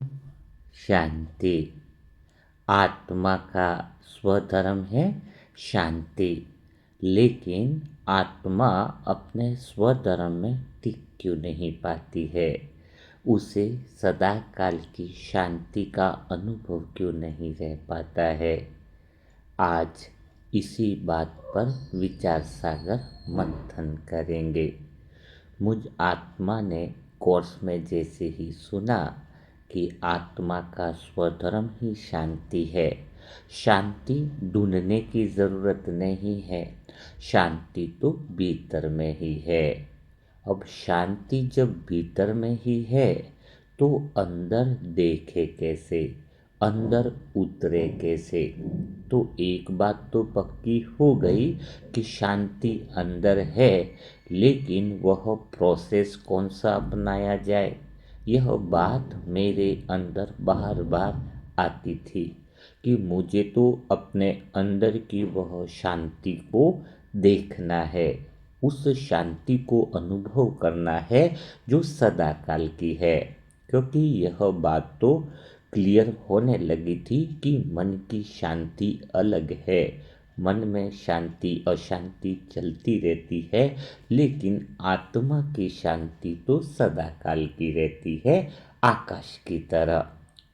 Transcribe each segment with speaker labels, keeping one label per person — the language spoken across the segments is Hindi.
Speaker 1: शांति। आत्मा का स्वधर्म है शांति, लेकिन आत्मा अपने स्वधर्म में टिक क्यों नहीं पाती है? उसे सदा काल की शांति का अनुभव क्यों नहीं रह पाता है? आज इसी बात पर विचार सागर मंथन करेंगे। मुझ आत्मा ने कोर्स में जैसे ही सुना कि आत्मा का स्वधर्म ही शांति है, शांति ढूंढने की ज़रूरत नहीं है, शांति तो भीतर में ही है। अब शांति जब भीतर में ही है तो अंदर देखे कैसे, अंदर उतरे कैसे? तो एक बात तो पक्की हो गई कि शांति अंदर है, लेकिन वह प्रोसेस कौन सा अपनाया जाए, यह बात मेरे अंदर बार बार आती थी कि मुझे तो अपने अंदर की वह शांति को देखना है, उस शांति को अनुभव करना है जो सदा काल की है। क्योंकि यह बात तो क्लियर होने लगी थी कि मन की शांति अलग है, मन में शांति अशांति चलती रहती है, लेकिन आत्मा की शांति तो सदा काल की रहती है, आकाश की तरह।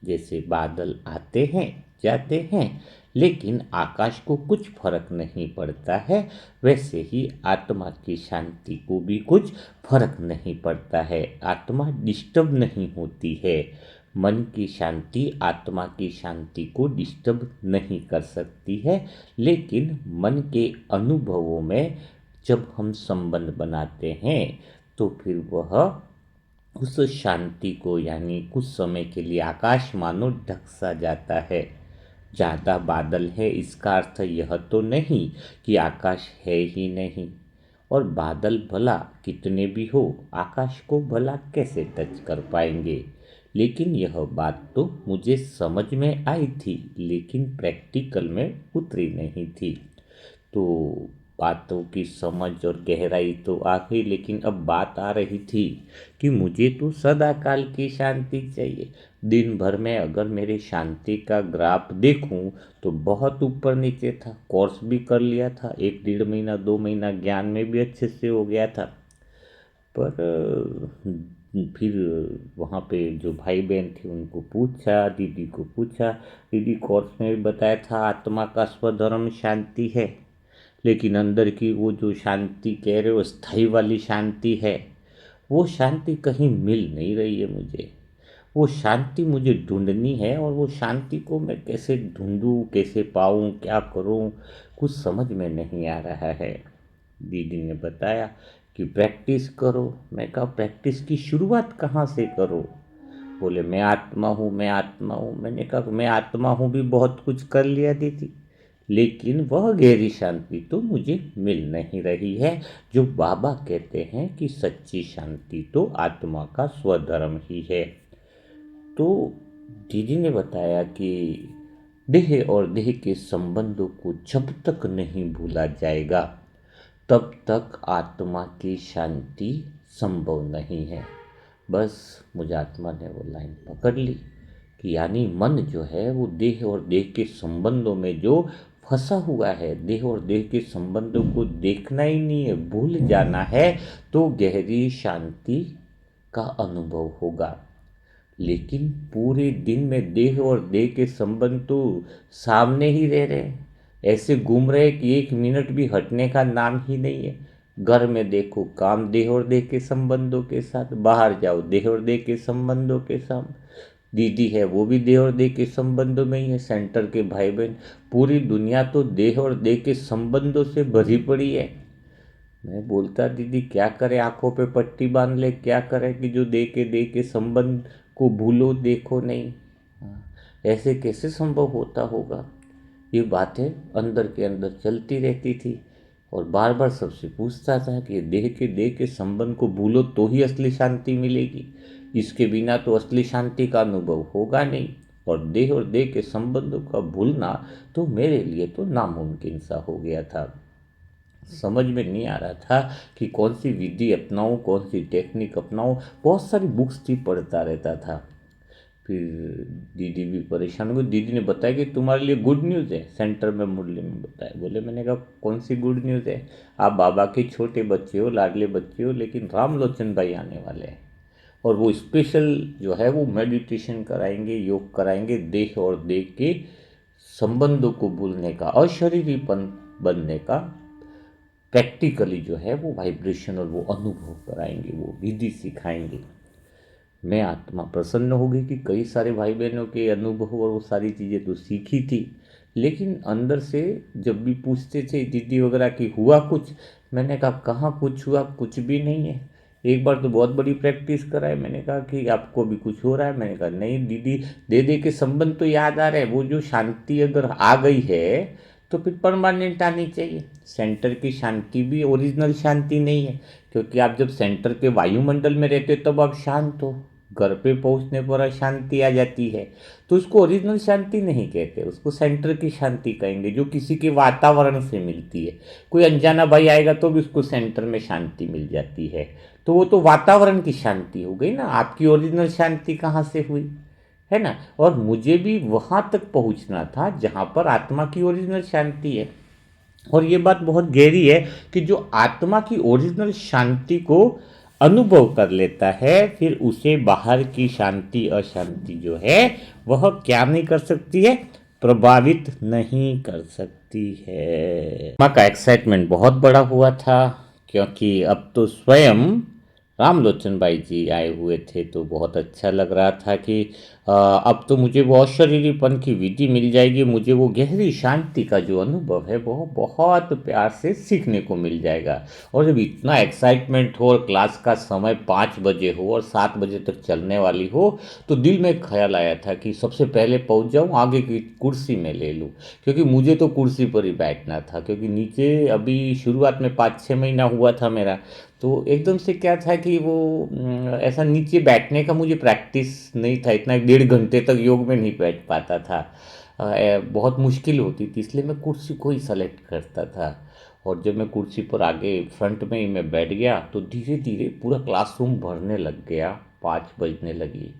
Speaker 1: जैसे बादल आते हैं जाते हैं, लेकिन आकाश को कुछ फर्क नहीं पड़ता है, वैसे ही आत्मा की शांति को भी कुछ फर्क नहीं पड़ता है, आत्मा डिस्टर्ब नहीं होती है। मन की शांति आत्मा की शांति को डिस्टर्ब नहीं कर सकती है, लेकिन मन के अनुभवों में जब हम संबंध बनाते हैं तो फिर वह उस शांति को, यानी कुछ समय के लिए आकाश मानो ढक सा जाता है। ज़्यादा बादल है इसका अर्थ यह तो नहीं कि आकाश है ही नहीं, और बादल भला कितने भी हो आकाश को भला कैसे टच कर पाएंगे? लेकिन यह बात तो मुझे समझ में आई थी, लेकिन प्रैक्टिकल में उतरी नहीं थी। तो बातों की समझ और गहराई तो आ गई, लेकिन अब बात आ रही थी कि मुझे तो सदा काल की शांति चाहिए। दिन भर में अगर मेरे शांति का ग्राफ देखूं तो बहुत ऊपर नीचे था। कोर्स भी कर लिया था, 1 डेढ़ महीना 2 महीना ज्ञान में भी अच्छे से हो गया था, पर फिर वहाँ पे जो भाई बहन थे उनको पूछा, दीदी को पूछा, दीदी कोर्स में भी बताया था आत्मा का स्वधर्म शांति है, लेकिन अंदर की वो जो शांति कह रहे हो स्थायी वाली शांति है, वो शांति कहीं मिल नहीं रही है मुझे। वो शांति मुझे ढूंढनी है, और वो शांति को मैं कैसे ढूंढूं, कैसे पाऊं, क्या करूं, कुछ समझ में नहीं आ रहा है। दीदी ने बताया कि प्रैक्टिस करो। मैं कहा प्रैक्टिस की शुरुआत कहाँ से करो? बोले मैं आत्मा हूँ, मैं आत्मा हूँ। मैंने कहा मैं आत्मा हूँ भी बहुत कुछ कर लिया दीदी, लेकिन वह गहरी शांति तो मुझे मिल नहीं रही है जो बाबा कहते हैं कि सच्ची शांति तो आत्मा का स्वधर्म ही है। तो दीदी ने बताया कि देह और देह के संबंधों को जब तक नहीं भूला जाएगा तब तक आत्मा की शांति संभव नहीं है। बस मुझे आत्मा ने वो लाइन पकड़ ली कि यानी मन जो है वो देह और देह के संबंधों में जो फंसा हुआ है, देह और देह के संबंधों को देखना ही नहीं है, भूल जाना है, तो गहरी शांति का अनुभव होगा। लेकिन पूरे दिन में देह और देह के संबंध तो सामने ही रह रहे हैं, ऐसे घूम रहे कि 1 मिनट भी हटने का नाम ही नहीं है। घर में देखो काम देह और देह के संबंधों के साथ, बाहर जाओ देह और देह के संबंधों के साथ, दीदी है वो भी देह और देह के संबंधों में ही है, सेंटर के भाई बहन, पूरी दुनिया तो देह और देह के संबंधों से भरी पड़ी है। मैं बोलता दीदी क्या करे, आंखों पे पट्टी बांध ले, क्या करे कि जो देह के संबंध को भूलो देखो नहीं। हाँ, ऐसे कैसे संभव होता होगा? ये बातें अंदर के अंदर चलती रहती थी, और बार बार सबसे पूछता था कि देह के संबंध को भूलो तो ही असली शांति मिलेगी, इसके बिना तो असली शांति का अनुभव होगा नहीं। और देह के संबंधों का भूलना तो मेरे लिए तो नामुमकिन सा हो गया था। समझ में नहीं आ रहा था कि कौन सी विधि अपनाऊं, कौन सी टेक्निक अपनाऊं। बहुत सारी बुक्स थी, पढ़ता रहता था। फिर दीदी भी परेशान हो गई। दीदी ने बताया कि तुम्हारे लिए गुड न्यूज़ है, सेंटर में मुरली में बताया। बोले, मैंने कहा कौन सी गुड न्यूज़ है? आप बाबा के छोटे बच्चे हो, लाडले बच्चे हो, लेकिन रामलोचन भाई आने वाले हैं और वो स्पेशल जो है वो मेडिटेशन कराएंगे, योग कराएंगे, देह और देह के संबंधों को भूलने का, अशरीरीपन बनने का, प्रैक्टिकली जो है वो वाइब्रेशन और वो अनुभव कराएंगे, वो विधि सिखाएंगे। मैं आत्मा प्रसन्न हो गई कि कई सारे भाई बहनों के अनुभव और वो सारी चीज़ें तो सीखी थी, लेकिन अंदर से जब भी पूछते थे दीदी वगैरह कि हुआ कुछ, मैंने कहा कहाँ कुछ हुआ, कुछ भी नहीं है। एक बार तो बहुत बड़ी प्रैक्टिस कराए, मैंने कहा कि आपको भी कुछ हो रहा है? मैंने कहा नहीं दीदी, दे दे के संबंध तो याद आ रहे हैं, वो जो शांति अगर आ गई है तो फिर परमानेंट आनी चाहिए। सेंटर की शांति भी ओरिजिनल शांति नहीं है, क्योंकि आप जब सेंटर के वायुमंडल में रहते हो तब आप शांत हो, घर पे पहुंचने पर अशांति आ जाती है, तो उसको ओरिजिनल शांति नहीं कहते, उसको सेंटर की शांति कहेंगे, जो किसी के वातावरण से मिलती है। कोई अनजाना भाई आएगा तो भी उसको सेंटर में शांति मिल जाती है, तो वो तो वातावरण की शांति हो गई ना, आपकी ओरिजिनल शांति कहाँ से हुई, है ना। और मुझे भी वहाँ तक पहुँचना था जहाँ पर आत्मा की ओरिजिनल शांति है। और ये बात बहुत गहरी है कि जो आत्मा की ओरिजिनल शांति को अनुभव कर लेता है, फिर उसे बाहर की शांति अशांति जो है वह क्या नहीं कर सकती है, प्रभावित नहीं कर सकती है। माँ का एक्साइटमेंट बहुत बड़ा हुआ था, क्योंकि अब तो स्वयं रामलोचन भाई जी आए हुए थे, तो बहुत अच्छा लग रहा था कि अब तो मुझे वो अशरीरीपन की विधि मिल जाएगी, मुझे वो गहरी शांति का जो अनुभव है वो बहुत प्यार से सीखने को मिल जाएगा। और जब इतना एक्साइटमेंट हो और क्लास का समय 5 बजे हो और 7 बजे तक चलने वाली हो, तो दिल में ख्याल आया था कि सबसे पहले पहुंच जाऊं, आगे की कुर्सी में ले लूं, क्योंकि मुझे तो कुर्सी पर ही बैठना था, क्योंकि नीचे अभी शुरुआत में 5-6 महीना हुआ था मेरा, तो एकदम से क्या था कि वो ऐसा नीचे बैठने का मुझे प्रैक्टिस नहीं था, इतना 1.5 घंटे तक योग में नहीं बैठ पाता था, बहुत मुश्किल होती थी, इसलिए मैं कुर्सी को ही सेलेक्ट करता था। और जब मैं कुर्सी पर आगे फ्रंट में ही मैं बैठ गया तो धीरे धीरे पूरा क्लासरूम भरने लग गया, 5 बजने लगी।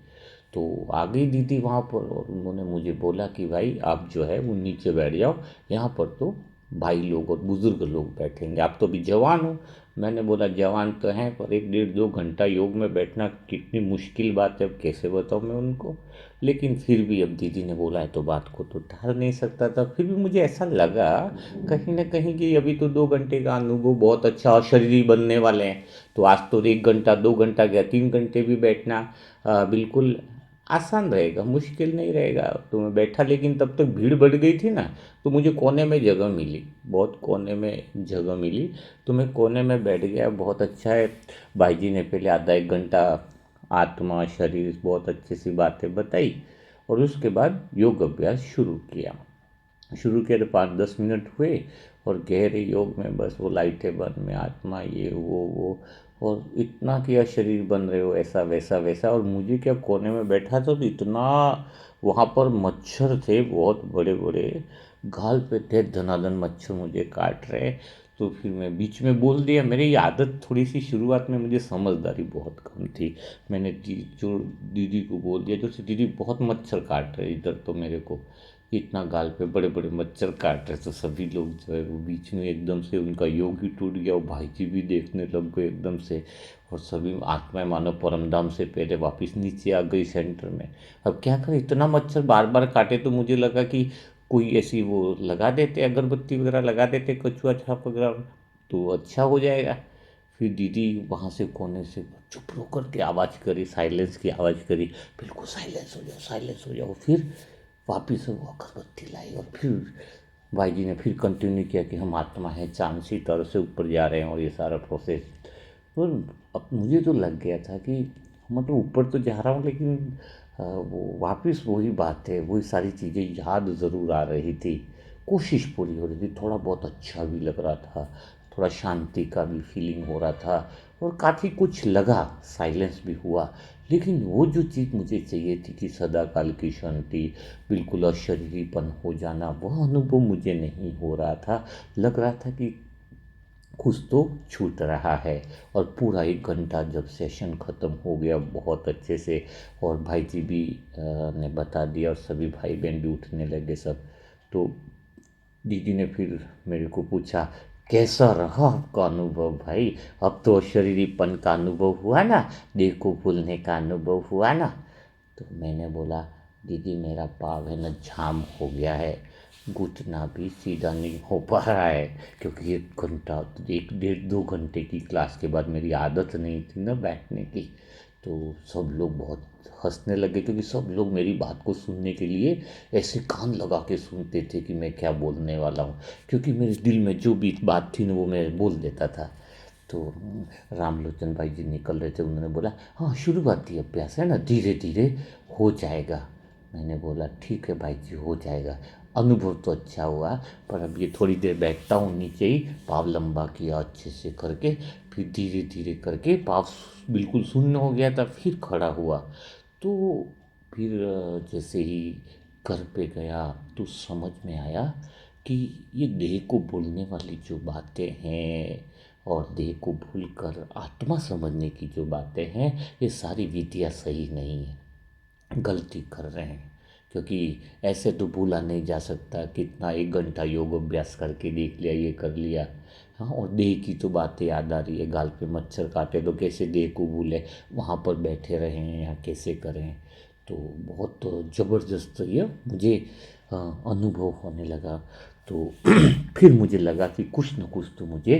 Speaker 1: तो आ गई दीदी वहाँ पर और उन्होंने मुझे बोला कि भाई आप जो है वो नीचे बैठ जाओ, यहाँ पर तो भाई लोग और बुज़ुर्ग लोग बैठेंगे, आप तो अभी जवान हो। मैंने बोला जवान तो हैं, पर 1-1.5 2 घंटा योग में बैठना कितनी मुश्किल बात है, अब कैसे बताऊँ मैं उनको। लेकिन फिर भी अब दीदी ने बोला है तो बात को तो टाल नहीं सकता था। फिर भी मुझे ऐसा लगा कहीं ना कहीं कि अभी तो 2 घंटे का अनुभव बहुत अच्छा, और शरीरी बनने वाले हैं, तो आज तो 1 घंटा 2 घंटा गया, 3 घंटे भी बैठना बिल्कुल आसान रहेगा, मुश्किल नहीं रहेगा। तो मैं बैठा, लेकिन तब तक भीड़ बढ़ गई थी ना, तो मुझे कोने में जगह मिली, बहुत कोने में जगह मिली, तो मैं कोने में बैठ गया। बहुत अच्छा है, भाई जी ने पहले आधा 1 घंटा आत्मा शरीर बहुत अच्छी सी बातें बताई, और उसके बाद योग अभ्यास शुरू किया तो 5-10 मिनट हुए, और गहरे योग में बस वो लाइटें बंद में आत्मा ये वो, और इतना किया शरीर बन रहे हो ऐसा वैसा वैसा। और मुझे क्या, कोने में बैठा था तो इतना वहाँ पर मच्छर थे, बहुत बड़े बड़े गाल पे थे, धनाधन मच्छर मुझे काट रहे। तो फिर मैं बीच में बोल दिया, मेरी ये आदत थोड़ी सी, शुरुआत में मुझे समझदारी बहुत कम थी, मैंने जो दीदी को बोल दिया, जो दीदी बहुत मच्छर काट रहे इधर, तो मेरे को इतना गाल पे बड़े बड़े मच्छर काट रहे, तो सभी लोग जो है वो बीच में एकदम से उनका योग ही टूट गया, और भाई जी भी देखने लग गए एकदम से, और सभी आत्माएं मानो परमधाम से पहले वापस नीचे आ गई सेंटर में। अब क्या करें, इतना मच्छर बार बार काटे, तो मुझे लगा कि कोई ऐसी वो लगा देते, अगरबत्ती वगैरह लगा देते, कछुआ छाप वगैरह, तो अच्छा हो जाएगा। फिर दीदी वहाँ से कोने से चुप रो करके आवाज़ करी, साइलेंस की आवाज़ करी, बिल्कुल साइलेंस हो जाओ, साइलेंस हो जाओ। फिर वापिस से वो अगरबत्ती लाई, और फिर भाई जी ने फिर कंटिन्यू किया कि हम आत्मा है, चांद सी तरह से ऊपर जा रहे हैं, और ये सारा प्रोसेस। और अब मुझे तो लग गया था कि मैं तो ऊपर तो जा रहा हूँ, लेकिन वो वापस वही बात है, वही सारी चीज़ें याद ज़रूर आ रही थी, कोशिश पूरी हो रही थी, थोड़ा बहुत अच्छा भी लग रहा था, थोड़ा शांति का भी फीलिंग हो रहा था, और काफ़ी कुछ लगा, साइलेंस भी हुआ। लेकिन वो जो चीज़ मुझे चाहिए थी कि सदा काल की शांति, बिल्कुल अशरीरीपन हो जाना, वह अनुभव मुझे नहीं हो रहा था। लग रहा था कि कुछ तो छूट रहा है। और पूरा 1 घंटा जब सेशन ख़त्म हो गया बहुत अच्छे से, और भाई जी भी ने बता दिया, और सभी भाई बहन भी उठने लगे सब, तो दीदी ने फिर मेरे को पूछा, कैसा रहा आपका अनुभव भाई? अब तो शरीरीपन का अनुभव हुआ ना, देह को भूलने का अनुभव हुआ ना? तो मैंने बोला, दीदी मेरा पाँव है ना जाम हो गया है, घुटना भी सीधा नहीं हो पा रहा है, क्योंकि 1 घंटा, 1 डेढ़ 2 घंटे की क्लास के बाद मेरी आदत नहीं थी ना बैठने की। तो सब लोग बहुत हंसने लगे, क्योंकि सब लोग मेरी बात को सुनने के लिए ऐसे कान लगा के सुनते थे कि मैं क्या बोलने वाला हूँ, क्योंकि मेरे दिल में जो भी बात थी ना वो मैं बोल देता था। तो रामलोचन भाई जी निकल रहे थे, उन्होंने बोला, हाँ शुरुआती अभ्यास है ना, धीरे धीरे हो जाएगा। मैंने बोला ठीक है भाई जी, हो जाएगा। अनुभव तो अच्छा हुआ, पर अब ये थोड़ी देर बैठता हूँ नीचे ही, पाँव लंबा किया अच्छे से करके, फिर धीरे धीरे करके पाँव बिल्कुल शून्य हो गया था, फिर खड़ा हुआ। तो फिर जैसे ही घर पे गया तो समझ में आया कि ये देह को भूलने वाली जो बातें हैं, और देह को भूलकर आत्मा समझने की जो बातें हैं, ये सारी विधियाँ सही नहीं है, गलती कर रहे हैं। क्योंकि ऐसे तो भूला नहीं जा सकता, कितना 1 घंटा योग अभ्यास करके देख लिया, ये कर लिया। हाँ, और देह की तो बातें याद आ रही है, गाल पे मच्छर काटे तो कैसे देह को भूले, वहाँ पर बैठे रहें या कैसे करें। तो बहुत ज़बरदस्त ये मुझे अनुभव होने लगा। तो फिर मुझे लगा कि कुछ न कुछ तो मुझे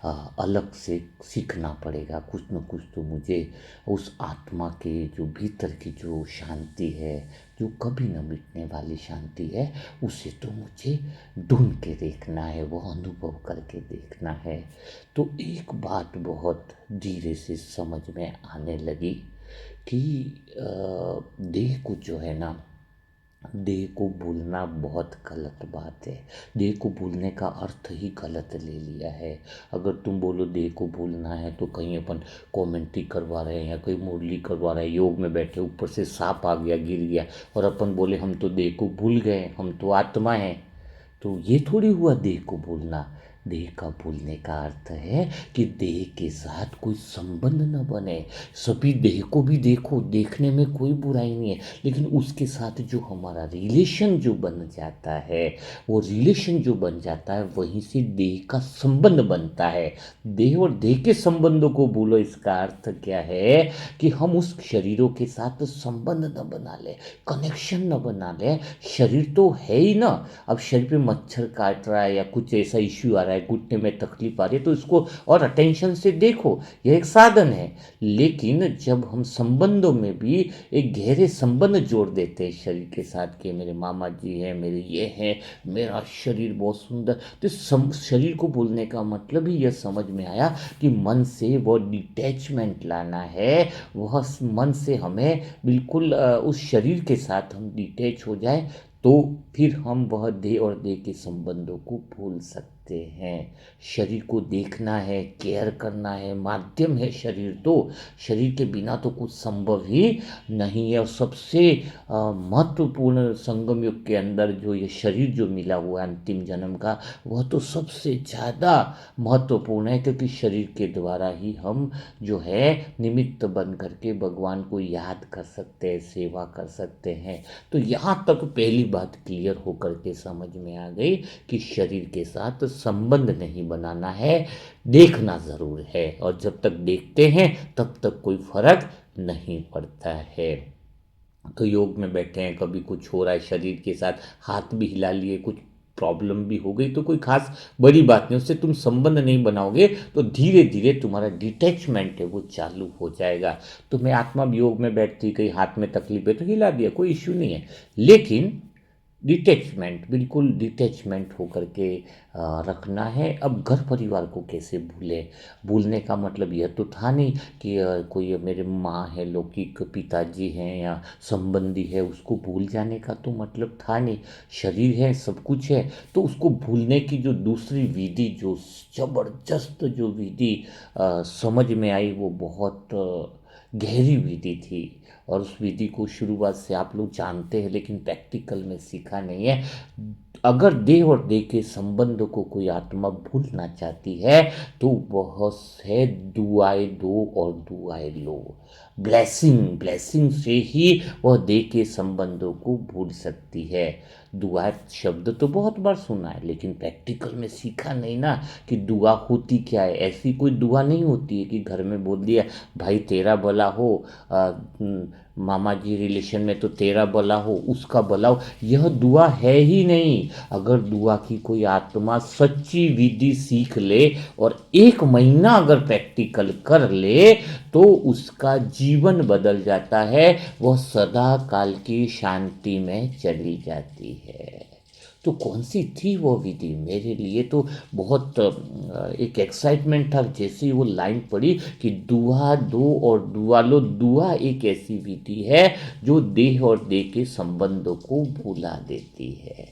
Speaker 1: अलग से सीखना पड़ेगा, कुछ न कुछ तो मुझे उस आत्मा के जो भीतर की जो शांति है, जो कभी न मिटने वाली शांति है, उसे तो मुझे ढूंढ के देखना है, वो अनुभव करके देखना है। तो एक बात बहुत धीरे से समझ में आने लगी कि देह को जो है ना, देह को भूलना बहुत गलत बात है। देह को भूलने का अर्थ ही गलत ले लिया है। अगर तुम बोलो देह को भूलना है, तो कहीं अपन कॉमेंट्री करवा रहे हैं या कोई मुरली करवा रहे हैं, योग में बैठे ऊपर से सांप आ गया गिर गया, और अपन बोले हम तो देह को भूल गए, हम तो आत्मा हैं। तो ये थोड़ी हुआ देह को भूलना। देह का भूलने का अर्थ है कि देह के साथ कोई संबंध न बने। सभी देह को भी देखो, देखने में कोई बुराई नहीं है, लेकिन उसके साथ जो हमारा रिलेशन जो बन जाता है, वो रिलेशन जो बन जाता है, वहीं से देह का संबंध बनता है। देह और देह के संबंधों को भूलो, इसका अर्थ क्या है कि हम उस शरीरों के साथ संबंध न बना ले, कनेक्शन न बना ले। शरीर तो है ही ना। अब शरीर पे मच्छर काट रहा है या कुछ ऐसा इश्यू आ रहा है, घुटने में तकलीफ आ रही है, तो इसको और अटेंशन से देखो, यह एक साधन है। लेकिन जब हम संबंधों में भी एक गहरे संबंध जोड़ देते हैं शरीर के साथ, के मेरे मामा जी हैं, मेरे ये हैं, मेरा शरीर बहुत सुंदर, तो शरीर को बोलने का मतलब ही यह समझ में आया कि मन से वो डिटैचमेंट लाना है। वह मन से हमें बिल्कुल उस शरीर के साथ हम डिटैच हो जाए, तो फिर हम वह देह और देह के संबंधों को भूल सकते हैं। शरीर को देखना है, केयर करना है, माध्यम है शरीर तो। शरीर के बिना तो कुछ संभव ही नहीं है। और सबसे महत्वपूर्ण संगम युग के अंदर जो ये शरीर जो मिला हुआ है अंतिम जन्म का, वह तो सबसे ज़्यादा महत्वपूर्ण है, क्योंकि शरीर के द्वारा ही हम जो है निमित्त बन करके भगवान को याद कर सकते हैं, सेवा कर सकते हैं। तो यहाँ तक पहली बात क्लियर होकर के समझ में आ गई कि शरीर के साथ संबंध नहीं बनाना है, देखना ज़रूर है, और जब तक देखते हैं तब तक कोई फर्क नहीं पड़ता है। तो योग में बैठे हैं, कभी कुछ हो रहा है शरीर के साथ, हाथ भी हिला लिए, कुछ प्रॉब्लम भी हो गई, तो कोई खास बड़ी बात नहीं, उससे तुम संबंध नहीं बनाओगे, तो धीरे धीरे तुम्हारा डिटैचमेंट है वो चालू हो जाएगा। तो मैं आत्मा भी योग में बैठती, कहीं हाथ में तकलीफ है तो हिला दिया, कोई इश्यू नहीं है। लेकिन डिटैचमेंट, बिल्कुल डिटैचमेंट होकर के रखना है। अब घर परिवार को कैसे भूले? भूलने का मतलब यह तो था नहीं कि कोई मेरे माँ है, लौकिक पिताजी हैं या संबंधी है, उसको भूल जाने का तो मतलब था नहीं। शरीर है, सब कुछ है, तो उसको भूलने की जो दूसरी विधि, जो जबरदस्त जो विधि समझ में आई, वो बहुत गहरी विधि थी। और उस विधि को शुरुआत से आप लोग जानते हैं, लेकिन प्रैक्टिकल में सीखा नहीं है। अगर देह और देह के संबंध को कोई आत्मा भूलना चाहती है तो वह है दुआएं दो और दुआएं लो। ब्लेसिंग से ही वह देह के संबंधों को भूल सकती है। दुआ शब्द तो बहुत बार सुना है, लेकिन प्रैक्टिकल में सीखा नहीं ना कि दुआ होती क्या है। ऐसी कोई दुआ नहीं होती है कि घर में बोल दिया भाई तेरा भला हो, मामा जी रिलेशन में तो तेरा भला हो, उसका भला हो। यह दुआ है ही नहीं। अगर दुआ की कोई आत्मा सच्ची विधि सीख ले और 1 महीना अगर प्रैक्टिकल कर ले तो उसका जीवन बदल जाता है, वह सदा काल की शांति में चली जाती है। तो कौन सी थी वो विधि? मेरे लिए तो बहुत एक एक्साइटमेंट था जैसे ही वो लाइन पड़ी कि दुआ दो और दुआ लो। दुआ एक ऐसी विधि है जो देह और देह के संबंधों को भुला देती है।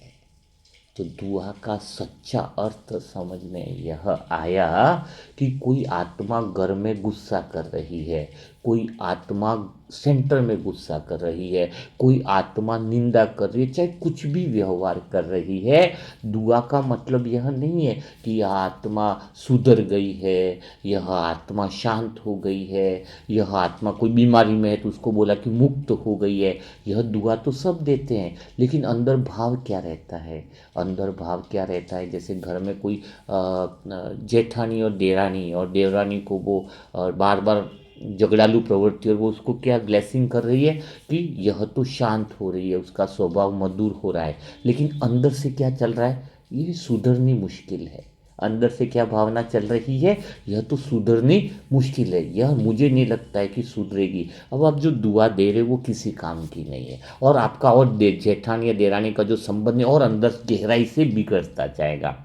Speaker 1: तो दुआ का सच्चा अर्थ समझ में यह आया कि कोई आत्मा घर में गुस्सा कर रही है, कोई आत्मा सेंटर में गुस्सा कर रही है, कोई आत्मा निंदा कर रही है, चाहे कुछ भी व्यवहार कर रही है। दुआ का मतलब यह नहीं है कि यह आत्मा सुधर गई है, यह आत्मा शांत हो गई है, यह आत्मा कोई बीमारी में है तो उसको बोला कि मुक्त हो गई है। यह दुआ तो सब देते हैं, लेकिन अंदर भाव क्या रहता है? अंदर भाव क्या रहता है? जैसे घर में कोई जेठानी और देवरानी को वो बार बार झगड़ालू प्रवृत्ति, और वो उसको क्या ब्लेसिंग कर रही है कि यह तो शांत हो रही है, उसका स्वभाव मधुर हो रहा है, लेकिन अंदर से क्या चल रहा है ये सुधरनी मुश्किल है। अंदर से क्या भावना चल रही है? यह तो सुधरनी मुश्किल है, यह मुझे नहीं लगता है कि सुधरेगी। अब आप जो दुआ दे रहे हो वो किसी काम की नहीं है, और आपका और जेठानी या देरानी का जो संबंध है और अंदर गहराई से बिगड़ता जाएगा।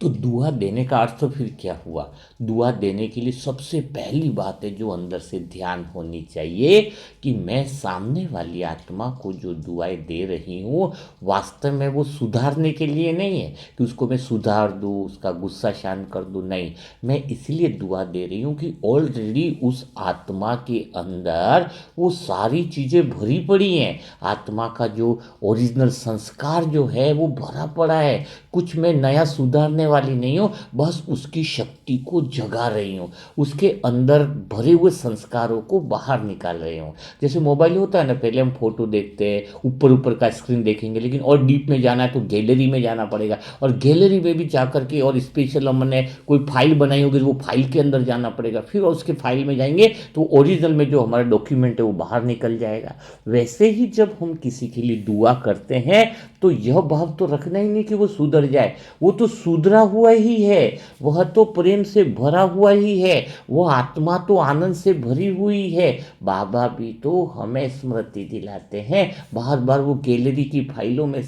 Speaker 1: तो दुआ देने का अर्थ फिर क्या हुआ? दुआ देने के लिए सबसे पहली बात है जो अंदर से ध्यान होनी चाहिए कि मैं सामने वाली आत्मा को जो दुआएं दे रही हूँ वास्तव में वो सुधारने के लिए नहीं है कि उसको मैं सुधार दूँ, उसका गुस्सा शांत कर दूँ। नहीं, मैं इसलिए दुआ दे रही हूँ कि ऑलरेडी उस आत्मा के अंदर वो सारी चीज़ें भरी पड़ी हैं। आत्मा का जो ओरिजिनल संस्कार जो है वो भरा पड़ा है। कुछ मैं नया सुधारने वाली नहीं हूँ, बस उसकी शक्ति को जगा रही हूँ, उसके अंदर भरे हुए संस्कारों को बाहर निकाल रही हूँ। जैसे मोबाइल होता है ना, पहले हम फोटो देखते हैं, ऊपर ऊपर का स्क्रीन देखेंगे, लेकिन और डीप में जाना है तो गैलरी में जाना पड़ेगा, और गैलरी में भी जा करके और स्पेशल हमने कोई फाइल बनाई होगी तो वो फाइल के अंदर जाना पड़ेगा, फिर उसके फाइल में जाएंगे तो ओरिजिनल में जो हमारा डॉक्यूमेंट है वो बाहर निकल जाएगा। वैसे ही जब हम किसी के लिए दुआ करते हैं तो यह भाव तो रखना ही नहीं कि वो सुधर जाए, वो तो सुधरा हुआ ही है, वह तो प्रेम से भरा हुआ ही है, वो आत्मा तो आनंद से भरी हुई है। बाबा भी तो हमें स्मृति दिलाते हैं बार बार, वो गैलरी की फाइलों में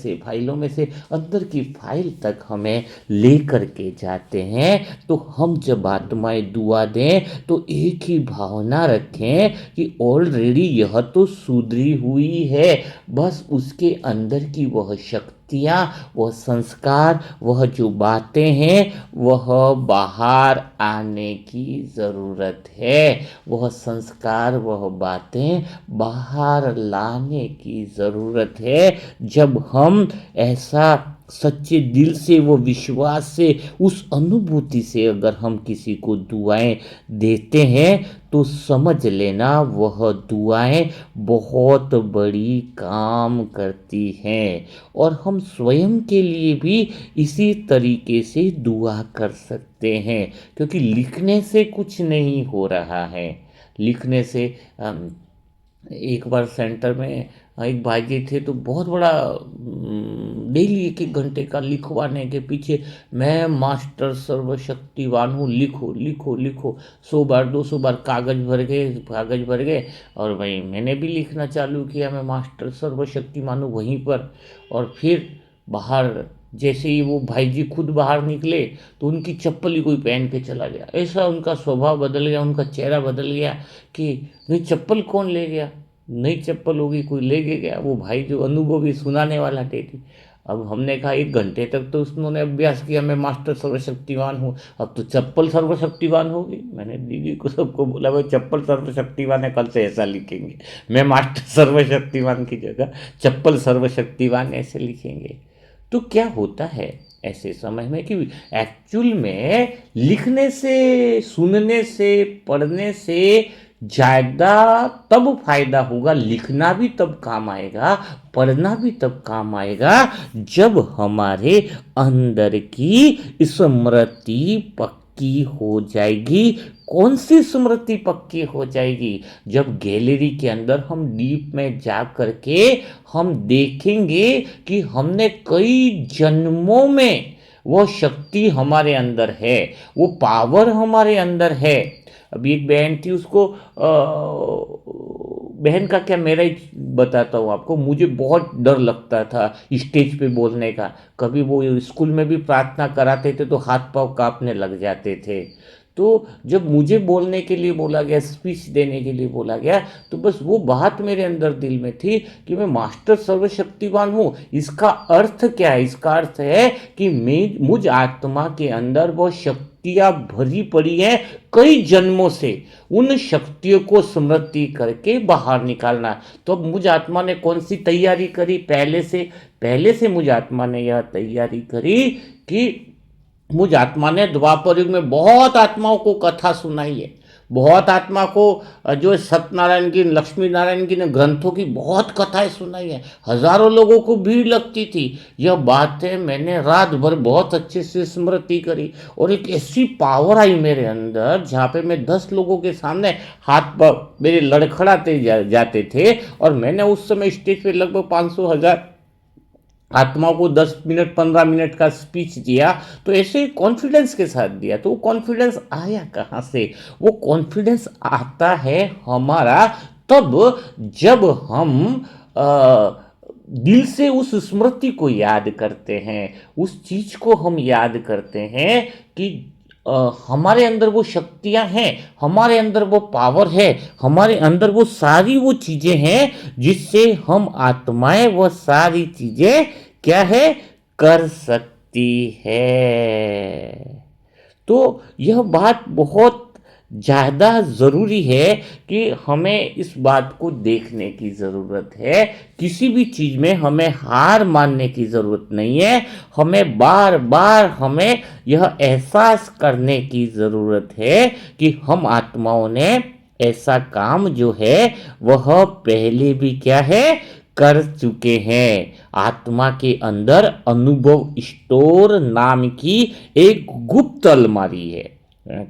Speaker 1: से अंदर की फाइल तक हमें ले करके जाते हैं। तो हम जब आत्माएं दुआ दें तो एक ही भावना रखें कि ऑलरेडी यह तो सुधरी हुई है, बस उसके अंदर की वह शक्तियाँ, वह संस्कार, वह जो बातें हैं वह बाहर आने की ज़रूरत है। वह संस्कार, वह बातें बाहर लाने की ज़रूरत है। जब हम ऐसा सच्चे दिल से, वो विश्वास से, उस अनुभूति से अगर हम किसी को दुआएं देते हैं तो समझ लेना वह दुआएं बहुत बड़ी काम करती हैं। और हम स्वयं के लिए भी इसी तरीके से दुआ कर सकते हैं, क्योंकि लिखने से कुछ नहीं हो रहा है। लिखने से एक बार सेंटर में एक भाईजी थे तो बहुत बड़ा डेली 1-1 घंटे का लिखवाने के पीछे, मैं मास्टर सर्वशक्तिवान हूँ, लिखो लिखो लिखो, 100 बार 200 बार कागज़ भर गए। और भाई मैंने भी लिखना चालू किया, मैं मास्टर सर्वशक्तिमान हूँ वहीं पर। और फिर बाहर जैसे ही वो भाई जी खुद बाहर निकले तो उनकी चप्पल ही कोई पहन के चला गया। ऐसा उनका स्वभाव बदल गया, उनका चेहरा बदल गया कि नहीं चप्पल कौन ले गया, नई चप्पल होगी कोई ले के गया। वो भाई जो अनुभवी सुनाने वाला थे। अब हमने कहा 1 घंटे तक तो उन्होंने अभ्यास किया, मैं मास्टर सर्वशक्तिवान हूँ, अब तो चप्पल सर्वशक्तिवान होगी। मैंने दीदी को सबको बोला भाई चप्पल सर्वशक्तिवान है, कल से ऐसा लिखेंगे, मैं मास्टर सर्वशक्तिवान की जगह चप्पल सर्वशक्तिवान ऐसे लिखेंगे। तो क्या होता है ऐसे समय में कि एक्चुअल में लिखने से, सुनने से, पढ़ने से ज़्यादा तब फायदा होगा, लिखना भी तब काम आएगा, पढ़ना भी तब काम आएगा जब हमारे अंदर की स्मृति पक्की हो जाएगी। कौन सी स्मृति पक्की हो जाएगी? जब गैलरी के अंदर हम डीप में जा करके हम देखेंगे कि हमने कई जन्मों में वो शक्ति हमारे अंदर है, वो पावर हमारे अंदर है। अभी एक बहन थी, उसको बहन का क्या, मेरा ही बताता हूँ आपको, मुझे बहुत डर लगता था स्टेज पे बोलने का। कभी वो स्कूल में भी प्रार्थना कराते थे तो हाथ पांव कांपने लग जाते थे। तो जब मुझे बोलने के लिए बोला गया, स्पीच देने के लिए बोला गया, तो बस वो बात मेरे अंदर दिल में थी कि मैं मास्टर सर्वशक्तिवान हूँ। इसका अर्थ क्या है? इसका अर्थ है कि मुझ आत्मा के अंदर वो शक्तियाँ भरी पड़ी हैं कई जन्मों से, उन शक्तियों को स्मृति करके बाहर निकालना। तो अब मुझ आत्मा ने कौन सी तैयारी करी? पहले से मुझ आत्मा ने यह तैयारी करी कि मुझ आत्मा ने द्वापर युग में बहुत आत्माओं को कथा सुनाई है, बहुत आत्मा को जो सत्यनारायण की, लक्ष्मी नारायण की ने ग्रंथों की बहुत कथाएं सुनाई है। हजारों लोगों को भीड़ लगती थी। यह बात है, मैंने रात भर बहुत अच्छे से स्मृति करी और एक ऐसी पावर आई मेरे अंदर जहाँ पे मैं 10 लोगों के सामने हाथ पर मेरे लड़खड़ाते जाते थे। और मैंने उस समय स्टेज पे लगभग 500 हजार आत्माओं को 10 मिनट 15 मिनट का स्पीच दिया। तो ऐसे कॉन्फिडेंस के साथ दिया। तो वो कॉन्फिडेंस आया कहाँ से? वो कॉन्फिडेंस आता है हमारा तब जब हम दिल से उस स्मृति को याद करते हैं, उस चीज को हम याद करते हैं कि हमारे अंदर वो शक्तियां हैं, हमारे अंदर वो पावर है, हमारे अंदर वो सारी वो चीजें हैं जिससे हम आत्माएं वो सारी चीजें क्या है कर सकती है। तो यह बात बहुत ज़्यादा ज़रूरी है कि हमें इस बात को देखने की ज़रूरत है। किसी भी चीज़ में हमें हार मानने की ज़रूरत नहीं है। हमें बार बार हमें यह एहसास करने की ज़रूरत है कि हम आत्माओं ने ऐसा काम जो है वह पहले भी क्या है कर चुके हैं। आत्मा के अंदर अनुभव स्टोर नाम की एक गुप्त अलमारी है।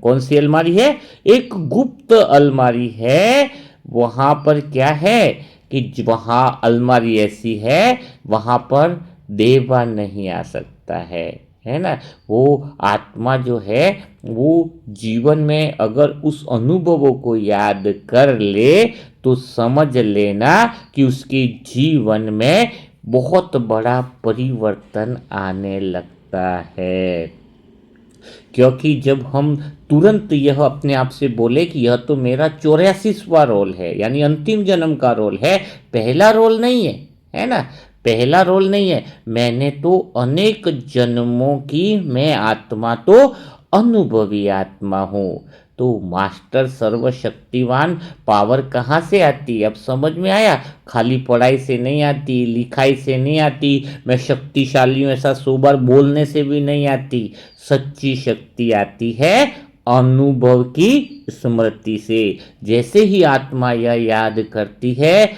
Speaker 1: कौन सी अलमारी है? एक गुप्त अलमारी है। वहां पर क्या है कि वहां अलमारी ऐसी है, वहां पर देवा नहीं आ सकता है ना। वो आत्मा जो है वो जीवन में अगर उस अनुभवों को याद कर ले तो समझ लेना कि उसके जीवन में बहुत बड़ा परिवर्तन आने लगता है। क्योंकि जब हम तुरंत यह अपने आप से बोले कि यह तो मेरा 84वां रोल है, यानी अंतिम जन्म का रोल है, पहला रोल नहीं है ना, पहला रोल नहीं है। मैंने तो अनेक जन्मों की मैं आत्मा तो अनुभवी आत्मा हूँ। तो मास्टर सर्वशक्तिवान पावर कहाँ से आती? अब समझ में आया। खाली पढ़ाई से नहीं आती, लिखाई से नहीं आती, मैं शक्तिशाली हूँ ऐसा 100 बार बोलने से भी नहीं आती। सच्ची शक्ति आती है अनुभव की स्मृति से। जैसे ही आत्मा यह याद करती है,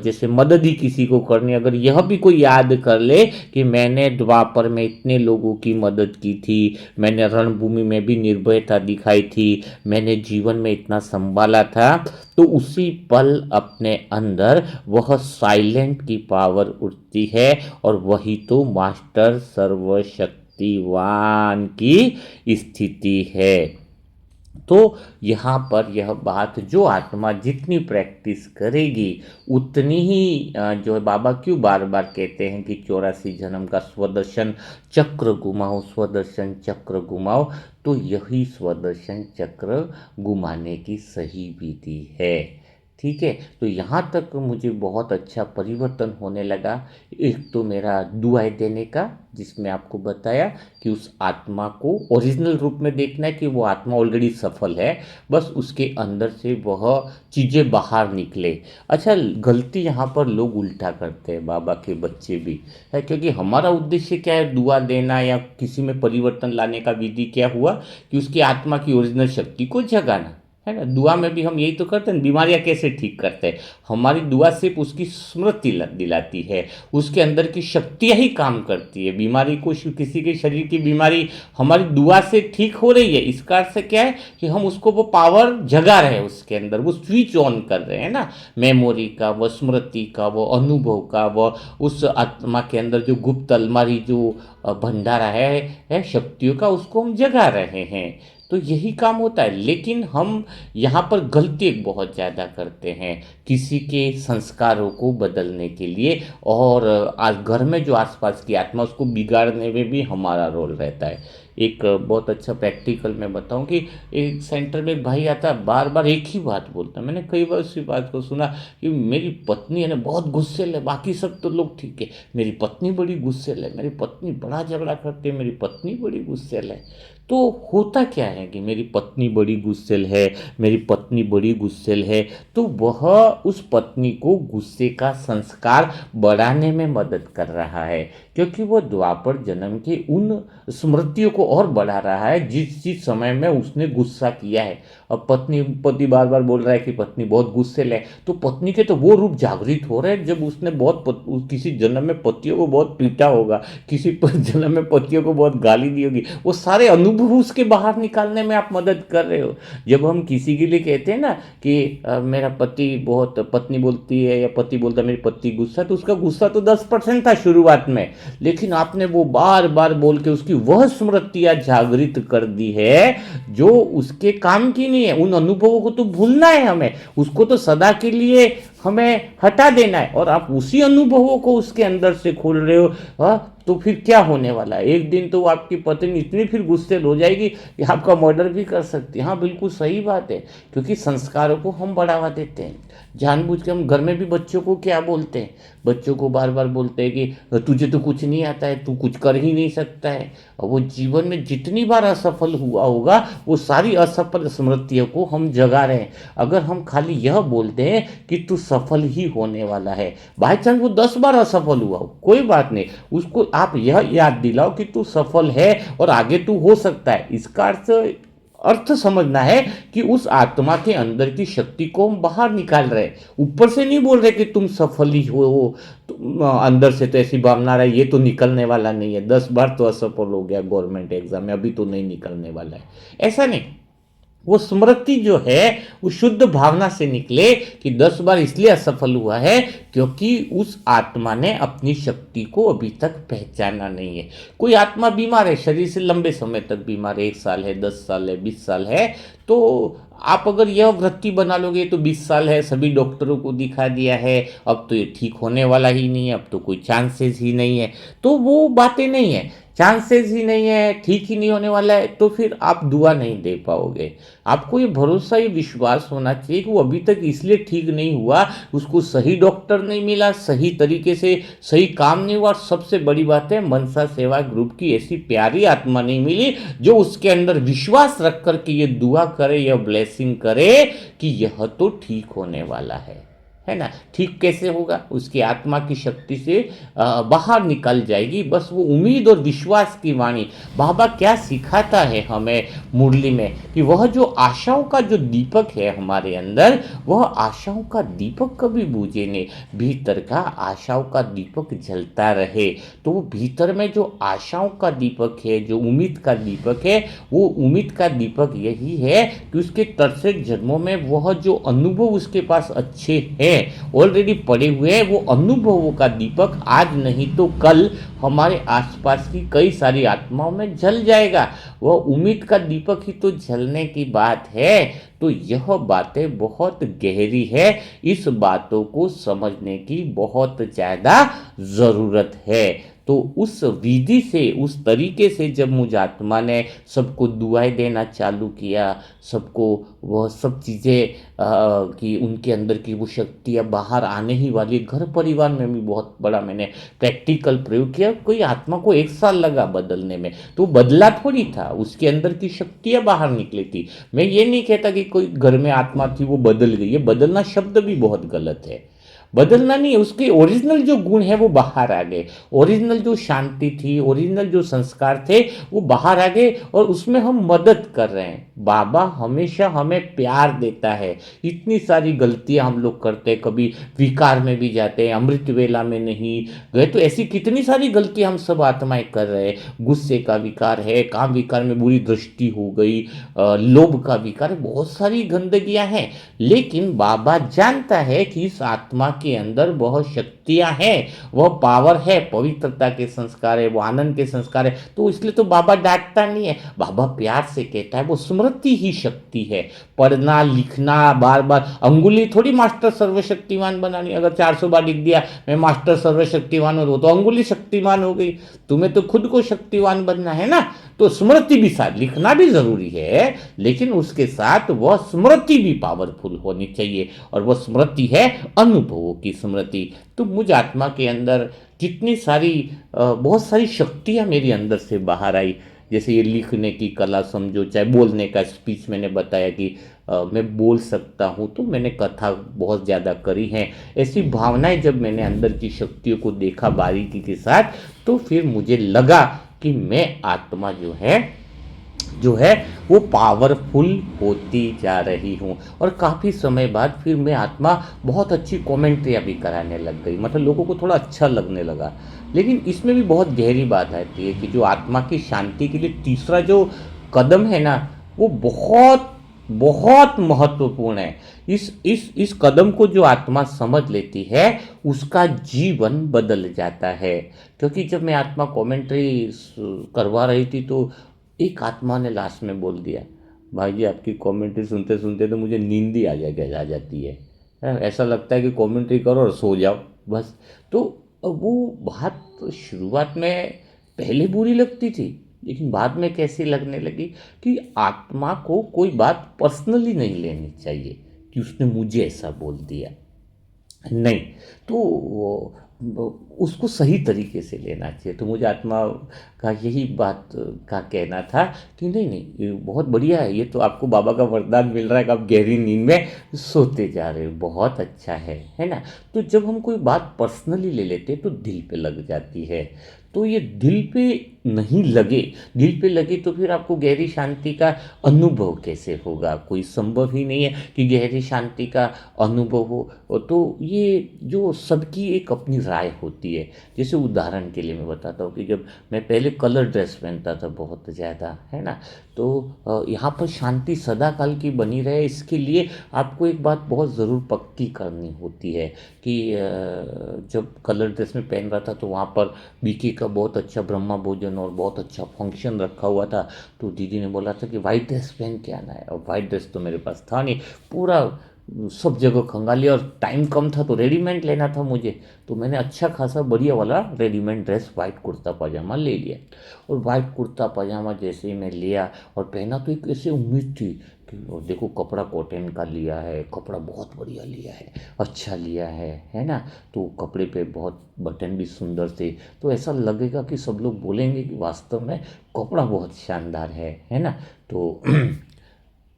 Speaker 1: जैसे मदद ही किसी को करनी, अगर यह भी कोई याद कर ले कि मैंने द्वापर में इतने लोगों की मदद की थी, मैंने रणभूमि में भी निर्भयता दिखाई थी, मैंने जीवन में इतना संभाला था, तो उसी पल अपने अंदर वह साइलेंट की पावर उठती है और वही तो मास्टर सर्वशक्तिवान की स्थिति है। तो यहाँ पर यह बात, जो आत्मा जितनी प्रैक्टिस करेगी उतनी ही जो है, बाबा क्यों बार बार कहते हैं कि 84 जन्म का स्वदर्शन चक्र घुमाओ, स्वदर्शन चक्र घुमाओ। तो यही स्वदर्शन चक्र घुमाने की सही विधि है ठीक है, तो यहाँ तक मुझे बहुत अच्छा परिवर्तन होने लगा। एक तो मेरा दुआएं देने का, जिसमें आपको बताया कि उस आत्मा को ओरिजिनल रूप में देखना है कि वो आत्मा ऑलरेडी सफल है, बस उसके अंदर से वह चीज़ें बाहर निकले। अच्छा, गलती यहाँ पर लोग उल्टा करते हैं, बाबा के बच्चे भी है, क्योंकि हमारा उद्देश्य क्या है, दुआ देना या किसी में परिवर्तन लाने का विधि क्या हुआ कि उसकी आत्मा की ओरिजिनल शक्ति को जगाना है ना। दुआ में भी हम यही तो करते हैं, बीमारियां कैसे ठीक करते हैं, हमारी दुआ सिर्फ उसकी स्मृति दिलाती है, उसके अंदर की शक्तियां ही काम करती है। बीमारी को, किसी के शरीर की बीमारी हमारी दुआ से ठीक हो रही है, इसका अर्थ क्या है कि हम उसको वो पावर जगा रहे हैं, उसके अंदर वो स्विच ऑन कर रहे हैं ना, मेमोरी का, वो स्मृति का, वो अनुभव का, वो उस आत्मा के अंदर जो गुप्त अलमारी जो भंडारा है शक्तियों का, उसको हम जगा रहे हैं। तो यही काम होता है। लेकिन हम यहाँ पर गलती एक बहुत ज़्यादा करते हैं किसी के संस्कारों को बदलने के लिए, और आज घर में जो आसपास की आत्मा उसको बिगाड़ने में भी हमारा रोल रहता है। एक बहुत अच्छा प्रैक्टिकल मैं बताऊं कि एक सेंटर में एक भाई आता है, बार बार एक ही बात बोलता है। मैंने कई बार उसी बात को सुना कि मेरी पत्नी है ना बहुत गुस्सेल है, बाकी सब तो लोग ठीक है, मेरी पत्नी बड़ी गुस्सेल है, मेरी पत्नी बड़ा झगड़ा करती है, मेरी पत्नी बड़ी गुस्सेल है। तो होता क्या है कि मेरी पत्नी बड़ी गुस्सेल है, मेरी पत्नी बड़ी गुस्सेल है, तो वह उस पत्नी को गुस्से का संस्कार बढ़ाने में मदद कर रहा है, क्योंकि वह द्वापर जन्म के उन स्मृतियों को और बढ़ा रहा है जिस जिस समय में उसने गुस्सा किया है। अब पति बार बार बोल रहा है कि पत्नी बहुत गुस्सेल है, तो पत्नी के तो वो रूप जागृत हो रहे हैं जब उसने किसी जन्म में पतियों को बहुत पीटा होगा, किसी जन्म में पतियों को बहुत गाली दी होगी, वो सारे अनुभव उसके बाहर निकालने में आप मदद कर रहे हो। जब हम किसी के लिए कहते हैं ना कि मेरा पति बहुत, पत्नी बोलती है या पति बोलता है मेरी पत्नी गुस्सा, तो उसका गुस्सा तो 10% था शुरुआत में, लेकिन आपने वो बार बार बोल के उसकी वह स्मृतियां जागृत कर दी है जो उसके काम की नहीं है। उन अनुभवों को तो भूलना है हमें, उसको तो सदा के लिए हमें हटा देना है, और आप उसी अनुभवों को उसके अंदर से खोल रहे हो। तो फिर क्या होने वाला है, एक दिन तो आपकी पत्नी इतनी फिर गुस्से हो जाएगी कि आपका मर्डर भी कर सकती है। हाँ, बिल्कुल सही बात है, क्योंकि संस्कारों को हम बढ़ावा देते हैं जानबूझ के। हम घर में भी बच्चों को क्या बोलते हैं, बच्चों को बार बार बोलते हैं कि तुझे तो कुछ नहीं आता है, तू कुछ कर ही नहीं सकता है। और वो जीवन में जितनी बार असफल हुआ होगा वो सारी असफल स्मृतियों को हम जगा रहे हैं। अगर हम खाली यह बोलते हैं कि तू सफल ही होने वाला है, बाई चांस वो 10 बार असफल हुआ हो, कोई बात नहीं, उसको आप यह याद दिलाओ कि तू सफल है और आगे तू हो सकता है। इसका अर्थ समझना है कि उस आत्मा के अंदर की शक्ति को हम बाहर निकाल रहे हैं, ऊपर से नहीं बोल रहे कि तुम सफल ही हो। तो अंदर से तो ऐसी भावना रहा ये तो निकलने वाला नहीं है, 10 बार तो असफल हो गया गवर्नमेंट एग्जाम में, अभी तो नहीं निकलने वाला है, ऐसा नहीं। वो स्मृति जो है वो शुद्ध भावना से निकले कि 10 बार इसलिए असफल हुआ है क्योंकि उस आत्मा ने अपनी शक्ति को अभी तक पहचाना नहीं है। कोई आत्मा बीमार है, शरीर से लंबे समय तक बीमार है, 1 साल है, 10 साल है, 20 साल है, तो आप अगर यह वृत्ति बना लोगे तो 20 साल है, सभी डॉक्टरों को दिखा दिया है, अब तो ये ठीक होने वाला ही नहीं है, अब तो कोई चांसेस ही नहीं है, तो वो बातें नहीं है। चांसेस ही नहीं है, ठीक ही नहीं होने वाला है, तो फिर आप दुआ नहीं दे पाओगे। आपको ये भरोसा, ये विश्वास होना चाहिए कि वो अभी तक इसलिए ठीक नहीं हुआ, उसको सही डॉक्टर नहीं मिला, सही तरीके से सही काम नहीं हुआ, और सबसे बड़ी बात है मनसा सेवा ग्रुप की ऐसी प्यारी आत्मा नहीं मिली जो उसके अंदर विश्वास रख कर के ये दुआ करे या ब्लेसिंग करे कि यह तो ठीक होने वाला है ना। ठीक कैसे होगा, उसकी आत्मा की शक्ति से बाहर निकल जाएगी, बस वो उम्मीद और विश्वास की वाणी। बाबा क्या सिखाता है हमें मुरली में कि वह जो आशाओं का जो दीपक है हमारे अंदर, वह आशाओं का दीपक कभी बुझे नहीं, भीतर का आशाओं का दीपक जलता रहे। तो वो भीतर में जो आशाओं का दीपक है, जो उम्मीद का दीपक है, वो उम्मीद का दीपक यही है कि उसके तरसे जन्मों में वह जो अनुभव उसके पास अच्छे हैं ऑलरेडी पड़े हुए हैं, वो अनुभवों का दीपक आज नहीं तो कल हमारे आसपास की कई सारी आत्माओं में जल जाएगा। वह उम्मीद का दीपक ही तो जलने की बात है। तो यह बातें बहुत गहरी है, इस बातों को समझने की बहुत ज़्यादा ज़रूरत है। तो उस विधि से, उस तरीके से जब मुझ आत्मा ने सबको दुआएं देना चालू किया, सबको वह सब चीज़ें कि उनके अंदर की वो शक्तियाँ बाहर आने ही वाली, घर परिवार में भी बहुत बड़ा मैंने प्रैक्टिकल प्रयोग किया। कोई आत्मा को 1 साल लगा बदलने में, तो बदला थोड़ी था, उसके अंदर की शक्तियाँ बाहर निकली थी। मैं ये नहीं कहता कि कोई घर में आत्मा थी वो बदल गई, ये बदलना शब्द भी बहुत गलत है। बदलना नहीं है, उसके ओरिजिनल जो गुण है वो बाहर आ गए, ओरिजिनल जो शांति थी, ओरिजिनल जो संस्कार थे वो बाहर आ गए, और उसमें हम मदद कर रहे हैं। बाबा हमेशा हमें प्यार देता है। इतनी सारी गलतियां हम लोग करते हैं, कभी विकार में भी जाते हैं, अमृत वेला में नहीं गए, तो ऐसी कितनी सारी गलतियां हम सब आत्माएं कर रहे हैं। गुस्से का विकार है, काम विकार में बुरी दृष्टि हो गई, लोभ का विकार है, बहुत सारी गंदगियां हैं। लेकिन बाबा जानता है कि इस आत्मा के अंदर बहुत शक्तियां हैं, वह पावर है, पवित्रता के संस्कार है, वो आनंद के संस्कार है। तो इसलिए तो बाबा डांटता नहीं है, बाबा प्यार से कहता है वो स्मृति ही शक्ति है। पढ़ना लिखना, बार बार अंगुली थोड़ी मास्टर सर्वशक्तिमान बनानी। अगर 400 बार लिख दिया मैं मास्टर सर्वशक्तिमान हूँ तो अंगुली शक्तिमान हो गई। तुम्हें तो खुद को शक्तिवान बनना है ना। तो स्मृति भी साथ, लिखना भी जरूरी है, लेकिन उसके साथ वह स्मृति भी पावरफुल होनी चाहिए, और वह स्मृति है अनुभवों की स्मृति। तो मुझ आत्मा के अंदर कितनी सारी बहुत सारी शक्तियाँ मेरी अंदर से बाहर आई। जैसे ये लिखने की कला समझो, चाहे बोलने का, स्पीच मैंने बताया कि मैं बोल सकता हूँ, तो मैंने कथा बहुत ज़्यादा करी है। ऐसी भावनाएं जब मैंने अंदर की शक्तियों को देखा बारीकी के साथ, तो फिर मुझे लगा कि मैं आत्मा जो है वो पावरफुल होती जा रही हूँ। और काफ़ी समय बाद फिर मैं आत्मा बहुत अच्छी कॉमेंट्रियाँ भी कराने लग गई, मतलब लोगों को थोड़ा अच्छा लगने लगा। लेकिन इसमें भी बहुत गहरी बात आती है कि जो आत्मा की शांति के लिए तीसरा जो कदम है ना, वो बहुत बहुत महत्वपूर्ण है। इस कदम को जो आत्मा समझ लेती है, उसका जीवन बदल जाता है। क्योंकि जब मैं आत्मा कमेंट्री करवा रही थी, तो एक आत्मा ने लास्ट में बोल दिया, भाई जी आपकी कमेंट्री सुनते सुनते तो मुझे नींद ही आ जाती है। ऐसा लगता है कि कमेंट्री करो और सो जाओ बस। तो वो बात शुरुआत में पहले बुरी लगती थी, लेकिन बाद में कैसी लगने लगी कि आत्मा को कोई बात पर्सनली नहीं लेनी चाहिए कि उसने मुझे ऐसा बोल दिया, नहीं। तो उसको सही तरीके से लेना चाहिए। तो मुझे आत्मा का यही बात का कहना था कि नहीं नहीं, ये बहुत बढ़िया है, ये तो आपको बाबा का वरदान मिल रहा है कि आप गहरी नींद में सोते जा रहे हो, बहुत अच्छा है ना। तो जब हम कोई बात पर्सनली ले लेते हैं तो दिल पे लग जाती है। तो ये दिल पे नहीं लगे, दिल पे लगे तो फिर आपको गहरी शांति का अनुभव कैसे होगा? कोई संभव ही नहीं है कि गहरी शांति का अनुभव हो। तो ये जो सबकी एक अपनी राय होती है। जैसे उदाहरण के लिए मैं बताता हूँ कि जब मैं पहले कलर ड्रेस पहनता था बहुत ज़्यादा, है ना, तो यहाँ पर शांति सदा काल की बनी रहे, इसके लिए आपको एक बात बहुत ज़रूर पक्की करनी होती है कि जब कलर ड्रेस में पहन रहा था तो वहाँ पर बीके का बहुत अच्छा ब्रह्मा भोजन और बहुत अच्छा फंक्शन रखा हुआ था। तो दीदी ने बोला था कि वाइट ड्रेस पहन के आना है, और वाइट ड्रेस तो मेरे पास था नहीं, पूरा सब जगह खंगाली, और टाइम कम था तो रेडीमेड लेना था मुझे। तो मैंने अच्छा खासा बढ़िया वाला रेडीमेड ड्रेस वाइट कुर्ता पजामा ले लिया। और वाइट कुर्ता पजामा जैसे ही मैं लिया और पहना, तो एक ऐसे उम्मीद थी कि देखो कपड़ा कॉटन का लिया है, कपड़ा बहुत बढ़िया लिया है, अच्छा लिया है ना। तो कपड़े पे बहुत बटन भी सुंदर थे, तो ऐसा लगेगा कि सब लोग बोलेंगे कि वास्तव में कपड़ा बहुत शानदार है ना। तो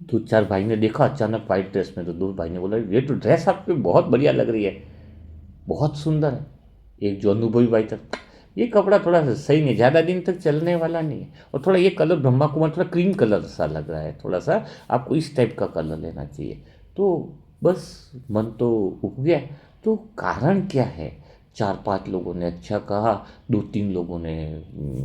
Speaker 1: दो चार भाई ने देखा अचानक वाइट ड्रेस में, तो दो भाई ने बोला ये तो ड्रेस आप पे बहुत बढ़िया लग रही है, बहुत सुंदर है। एक जो अनुभवी भाई था, ये कपड़ा थोड़ा सा सही नहीं, ज़्यादा दिन तक चलने वाला नहीं है, और थोड़ा ये कलर ब्रह्मा कुमार थोड़ा क्रीम कलर सा लग रहा है, थोड़ा सा आपको इस टाइप का कलर लेना चाहिए। तो बस मन तो उब गया। तो कारण क्या है? 4-5 लोगों ने अच्छा कहा, 2-3 लोगों ने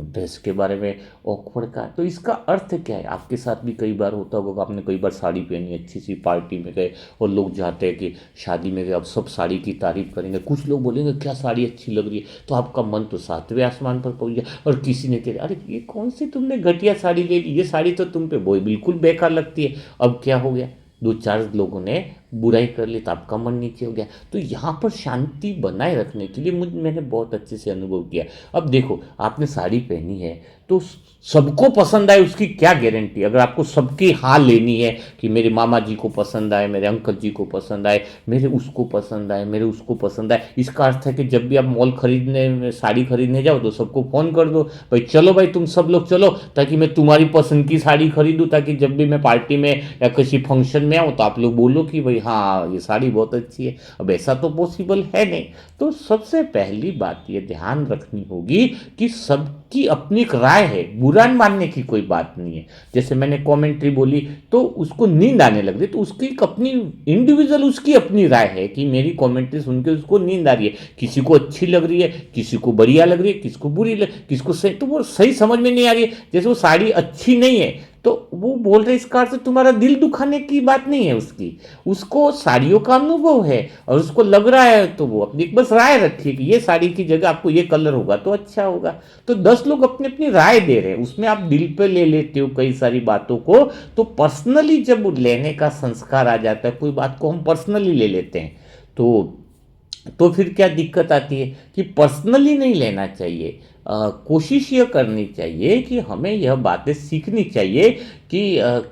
Speaker 1: ड्रेस के बारे में ऑकवर्ड कहा। तो इसका अर्थ क्या है? आपके साथ भी कई बार होता होगा, आपने कई बार साड़ी पहनी, अच्छी सी पार्टी में गए, और लोग चाहते हैं कि शादी में गए अब सब साड़ी की तारीफ करेंगे, कुछ लोग बोलेंगे क्या साड़ी अच्छी लग रही है, तो आपका मन तो 7वें आसमान पर पहुंच गया। और किसी ने कह अरे ये कौन सी तुमने घटिया साड़ी ले ली, ये साड़ी तो तुम पे बिल्कुल बेकार लगती है। अब क्या हो गया? 2-4 लोगों ने बुराई कर ली तो आपका मन नीचे हो गया। तो यहाँ पर शांति बनाए रखने के लिए मैंने बहुत अच्छे से अनुभव किया। अब देखो, आपने साड़ी पहनी है तो सबको पसंद आए उसकी क्या गारंटी। अगर आपको सबकी हाँ लेनी है कि मेरे मामा जी को पसंद आए, मेरे अंकल जी को पसंद आए, मेरे उसको पसंद आए, मेरे उसको पसंद आए, इसका अर्थ है कि जब भी आप मॉल खरीदने में साड़ी खरीदने जाओ तो सबको फ़ोन कर दो, भाई चलो भाई तुम सब लोग चलो, ताकि मैं तुम्हारी पसंद की साड़ी खरीदूँ, ताकि जब भी मैं पार्टी में या किसी फंक्शन में आऊँ तो आप लोग बोलो कि भाई हाँ ये साड़ी बहुत अच्छी है। अब ऐसा तो पॉसिबल है नहीं। तो सबसे पहली बात ये ध्यान रखनी होगी कि सबकी अपनी एक राय है, बुरा मानने की कोई बात नहीं है। जैसे मैंने कमेंट्री बोली तो उसको नींद आने लग रही, तो उसकी एक अपनी इंडिविजुअल उसकी अपनी राय है कि मेरी कमेंट्री सुन के उसको नींद आ रही है, किसी को अच्छी लग रही है, किसी को बढ़िया लग रही है, किसको बुरी किसको सही, तो वो सही समझ में नहीं आ रही है। जैसे वो साड़ी अच्छी नहीं है तो वो बोल रहे इसका अर्थ तुम्हारा दिल दुखाने की बात नहीं है उसकी, उसको साड़ियों का अनुभव है और उसको लग रहा है, तो वो अपनी बस राय रखिए कि ये साड़ी की जगह आपको ये कलर होगा तो अच्छा होगा। तो 10 लोग अपनी अपनी राय दे रहे हैं, उसमें आप दिल पे ले लेते हो कई सारी बातों को। तो पर्सनली जब लेने का संस्कार आ जाता है, कोई बात को हम पर्सनली ले लेते हैं, तो फिर क्या दिक्कत आती है कि पर्सनली नहीं लेना चाहिए। कोशिश यह करनी चाहिए कि हमें यह बातें सीखनी चाहिए कि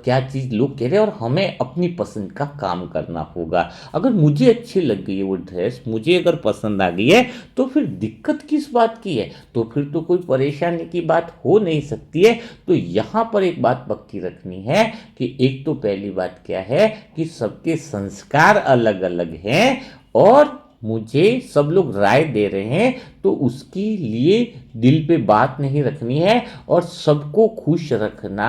Speaker 1: क्या चीज़ लोग कह रहे हैं और हमें अपनी पसंद का काम करना होगा। अगर मुझे अच्छी लग गई है वो ड्रेस, मुझे अगर पसंद आ गई है, तो फिर दिक्कत किस बात की है, तो फिर तो कोई परेशानी की बात हो नहीं सकती है। तो यहाँ पर एक बात पक्की रखनी है कि एक तो पहली बात क्या है कि सबके संस्कार अलग अलग हैं, और मुझे सब लोग राय दे रहे हैं तो उसके लिए दिल पे बात नहीं रखनी है, और सबको खुश रखना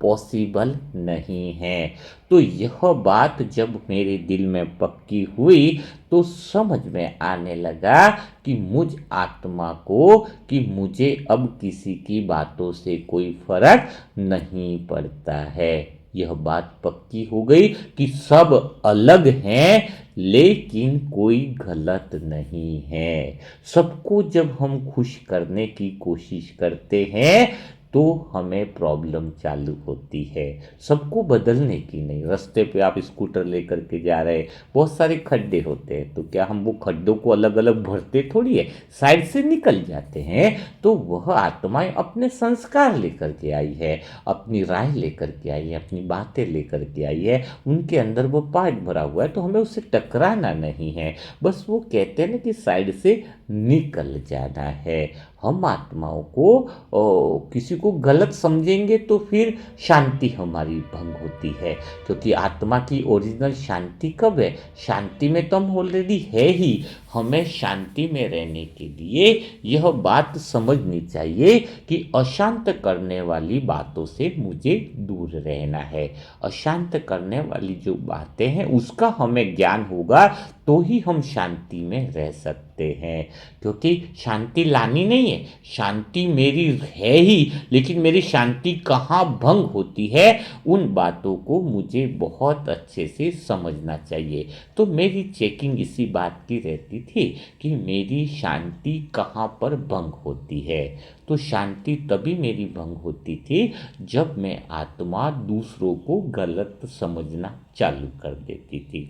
Speaker 1: पॉसिबल नहीं है। तो यह बात जब मेरे दिल में पक्की हुई तो समझ में आने लगा कि मुझ आत्मा को कि मुझे अब किसी की बातों से कोई फर्क नहीं पड़ता है। यह बात पक्की हो गई कि सब अलग हैं लेकिन कोई गलत नहीं है। सबको जब हम खुश करने की कोशिश करते हैं तो हमें प्रॉब्लम चालू होती है। सबको बदलने की नहीं। रास्ते पे आप स्कूटर लेकर के जा रहे, बहुत सारे खड्डे होते हैं, तो क्या हम वो खड्डों को अलग अलग भरते थोड़ी है, साइड से निकल जाते हैं। तो वह आत्माएं अपने संस्कार लेकर के आई है, अपनी राय लेकर के आई है, अपनी बातें लेकर के आई है, उनके अंदर वो पार्ट भरा हुआ है, तो हमें उससे टकराना नहीं है। बस वो कहते हैं ना कि साइड से निकल जाना है। हम आत्माओं को किसी को गलत समझेंगे तो फिर शांति हमारी भंग होती है, क्योंकि आत्मा की ओरिजिनल शांति कब है, शांति में तो हम ऑलरेडी है ही। हमें शांति में रहने के लिए यह बात समझनी चाहिए कि अशांत करने वाली बातों से मुझे दूर रहना है। अशांत करने वाली जो बातें हैं उसका हमें ज्ञान होगा तो ही हम शांति में रह सकते हैं, क्योंकि शांति लानी नहीं है, शांति मेरी है ही, लेकिन मेरी शांति कहाँ भंग होती है उन बातों को मुझे बहुत अच्छे से समझना चाहिए। तो मेरी चेकिंग इसी बात की रहती थी कि मेरी शांति कहाँ पर भंग होती है। तो शांति तभी मेरी भंग होती थी जब मैं आत्मा दूसरों को गलत समझना चालू कर देती थी।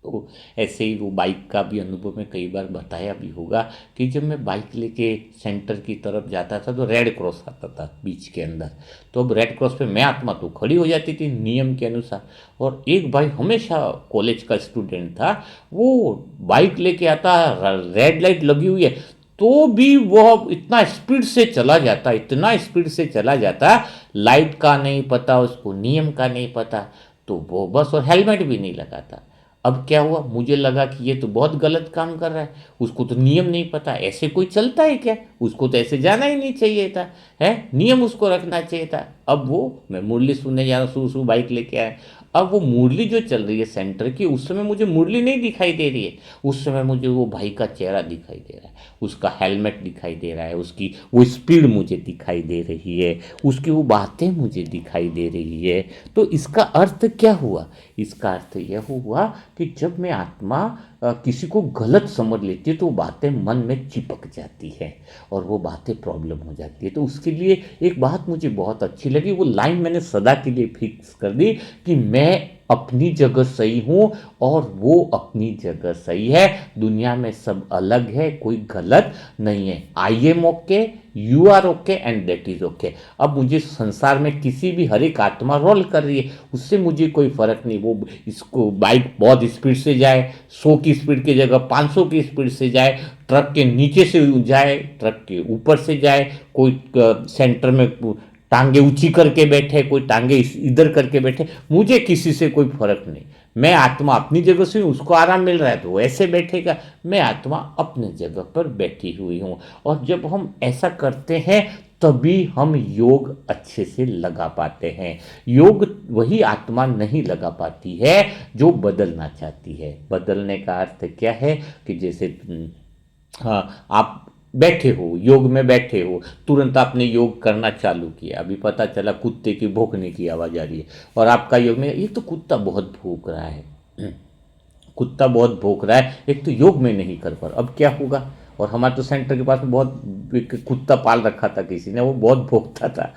Speaker 1: तो ऐसे ही वो बाइक का भी अनुभव मैं कई बार बताया भी होगा कि जब मैं बाइक लेके सेंटर की तरफ जाता था तो रेड क्रॉस आता था बीच के अंदर, तो अब रेड क्रॉस पे मैं आत्मा तो खड़ी हो जाती थी नियम के अनुसार, और एक भाई हमेशा कॉलेज का स्टूडेंट था, वो बाइक लेके आता, रेड लाइट लगी हुई है तो भी वह इतना स्पीड से चला जाता, इतना स्पीड से चला जाता, लाइट का नहीं पता उसको, नियम का नहीं पता, तो वो बस, और हेलमेट भी नहीं लगाता। अब क्या हुआ, मुझे लगा कि ये तो बहुत गलत काम कर रहा है, उसको तो नियम नहीं पता, ऐसे कोई चलता है क्या, उसको तो ऐसे जाना ही नहीं चाहिए था, है नियम उसको रखना चाहिए था। अब वो मैं मुरली सुनने जा रहा हूँ, सू बाइक लेके आया, अब वो मुरली जो चल रही है सेंटर की, उस समय मुझे मुरली नहीं दिखाई दे रही है, उस समय मुझे वो भाई का चेहरा दिखाई दे रहा है, उसका हेलमेट दिखाई दे रहा है, उसकी वो स्पीड मुझे दिखाई दे रही है, उसकी वो बातें मुझे दिखाई दे रही है। तो इसका अर्थ क्या हुआ, इसका अर्थ यह हुआ कि जब मैं आत्मा किसी को गलत समझ लेती है तो वो बातें मन में चिपक जाती है और वो बातें प्रॉब्लम हो जाती है। तो उसके लिए एक बात मुझे बहुत अच्छी लगी, वो लाइन मैंने सदा के लिए फिक्स कर दी कि मैं मैं अपनी जगह सही हूँ और वो अपनी जगह सही है। दुनिया में सब अलग है, कोई गलत नहीं है। I am okay, you are okay and that is okay. अब मुझे संसार में किसी भी, हर एक आत्मा रोल कर रही है, उससे मुझे कोई फर्क नहीं। वो इसको बाइक बहुत स्पीड से जाए, 100 की स्पीड की जगह 500 की स्पीड से जाए, ट्रक के नीचे से जाए, ट्रक के ऊपर से जाए, कोई सेंटर में टांगे ऊंची करके बैठे, कोई टांगे इधर करके बैठे, मुझे किसी से कोई फर्क नहीं। मैं आत्मा अपनी जगह से हूँ, उसको आराम मिल रहा है तो वो ऐसे बैठेगा, मैं आत्मा अपने जगह पर बैठी हुई हूँ। और जब हम ऐसा करते हैं तभी हम योग अच्छे से लगा पाते हैं। योग वही आत्मा नहीं लगा पाती है जो बदलना चाहती है। बदलने का अर्थ क्या है कि जैसे हाँ, आप बैठे हो, योग में बैठे हो, तुरंत आपने योग करना चालू किया, अभी पता चला कुत्ते की भौंकने की आवाज़ आ रही है, और आपका योग में ये तो कुत्ता बहुत भौंक रहा है, कुत्ता बहुत भौंक रहा है, एक तो योग में नहीं कर पा रहा, अब क्या होगा। और हमारे तो सेंटर के पास में बहुत एक कुत्ता पाल रखा था किसी ने, वो बहुत भौंकता था,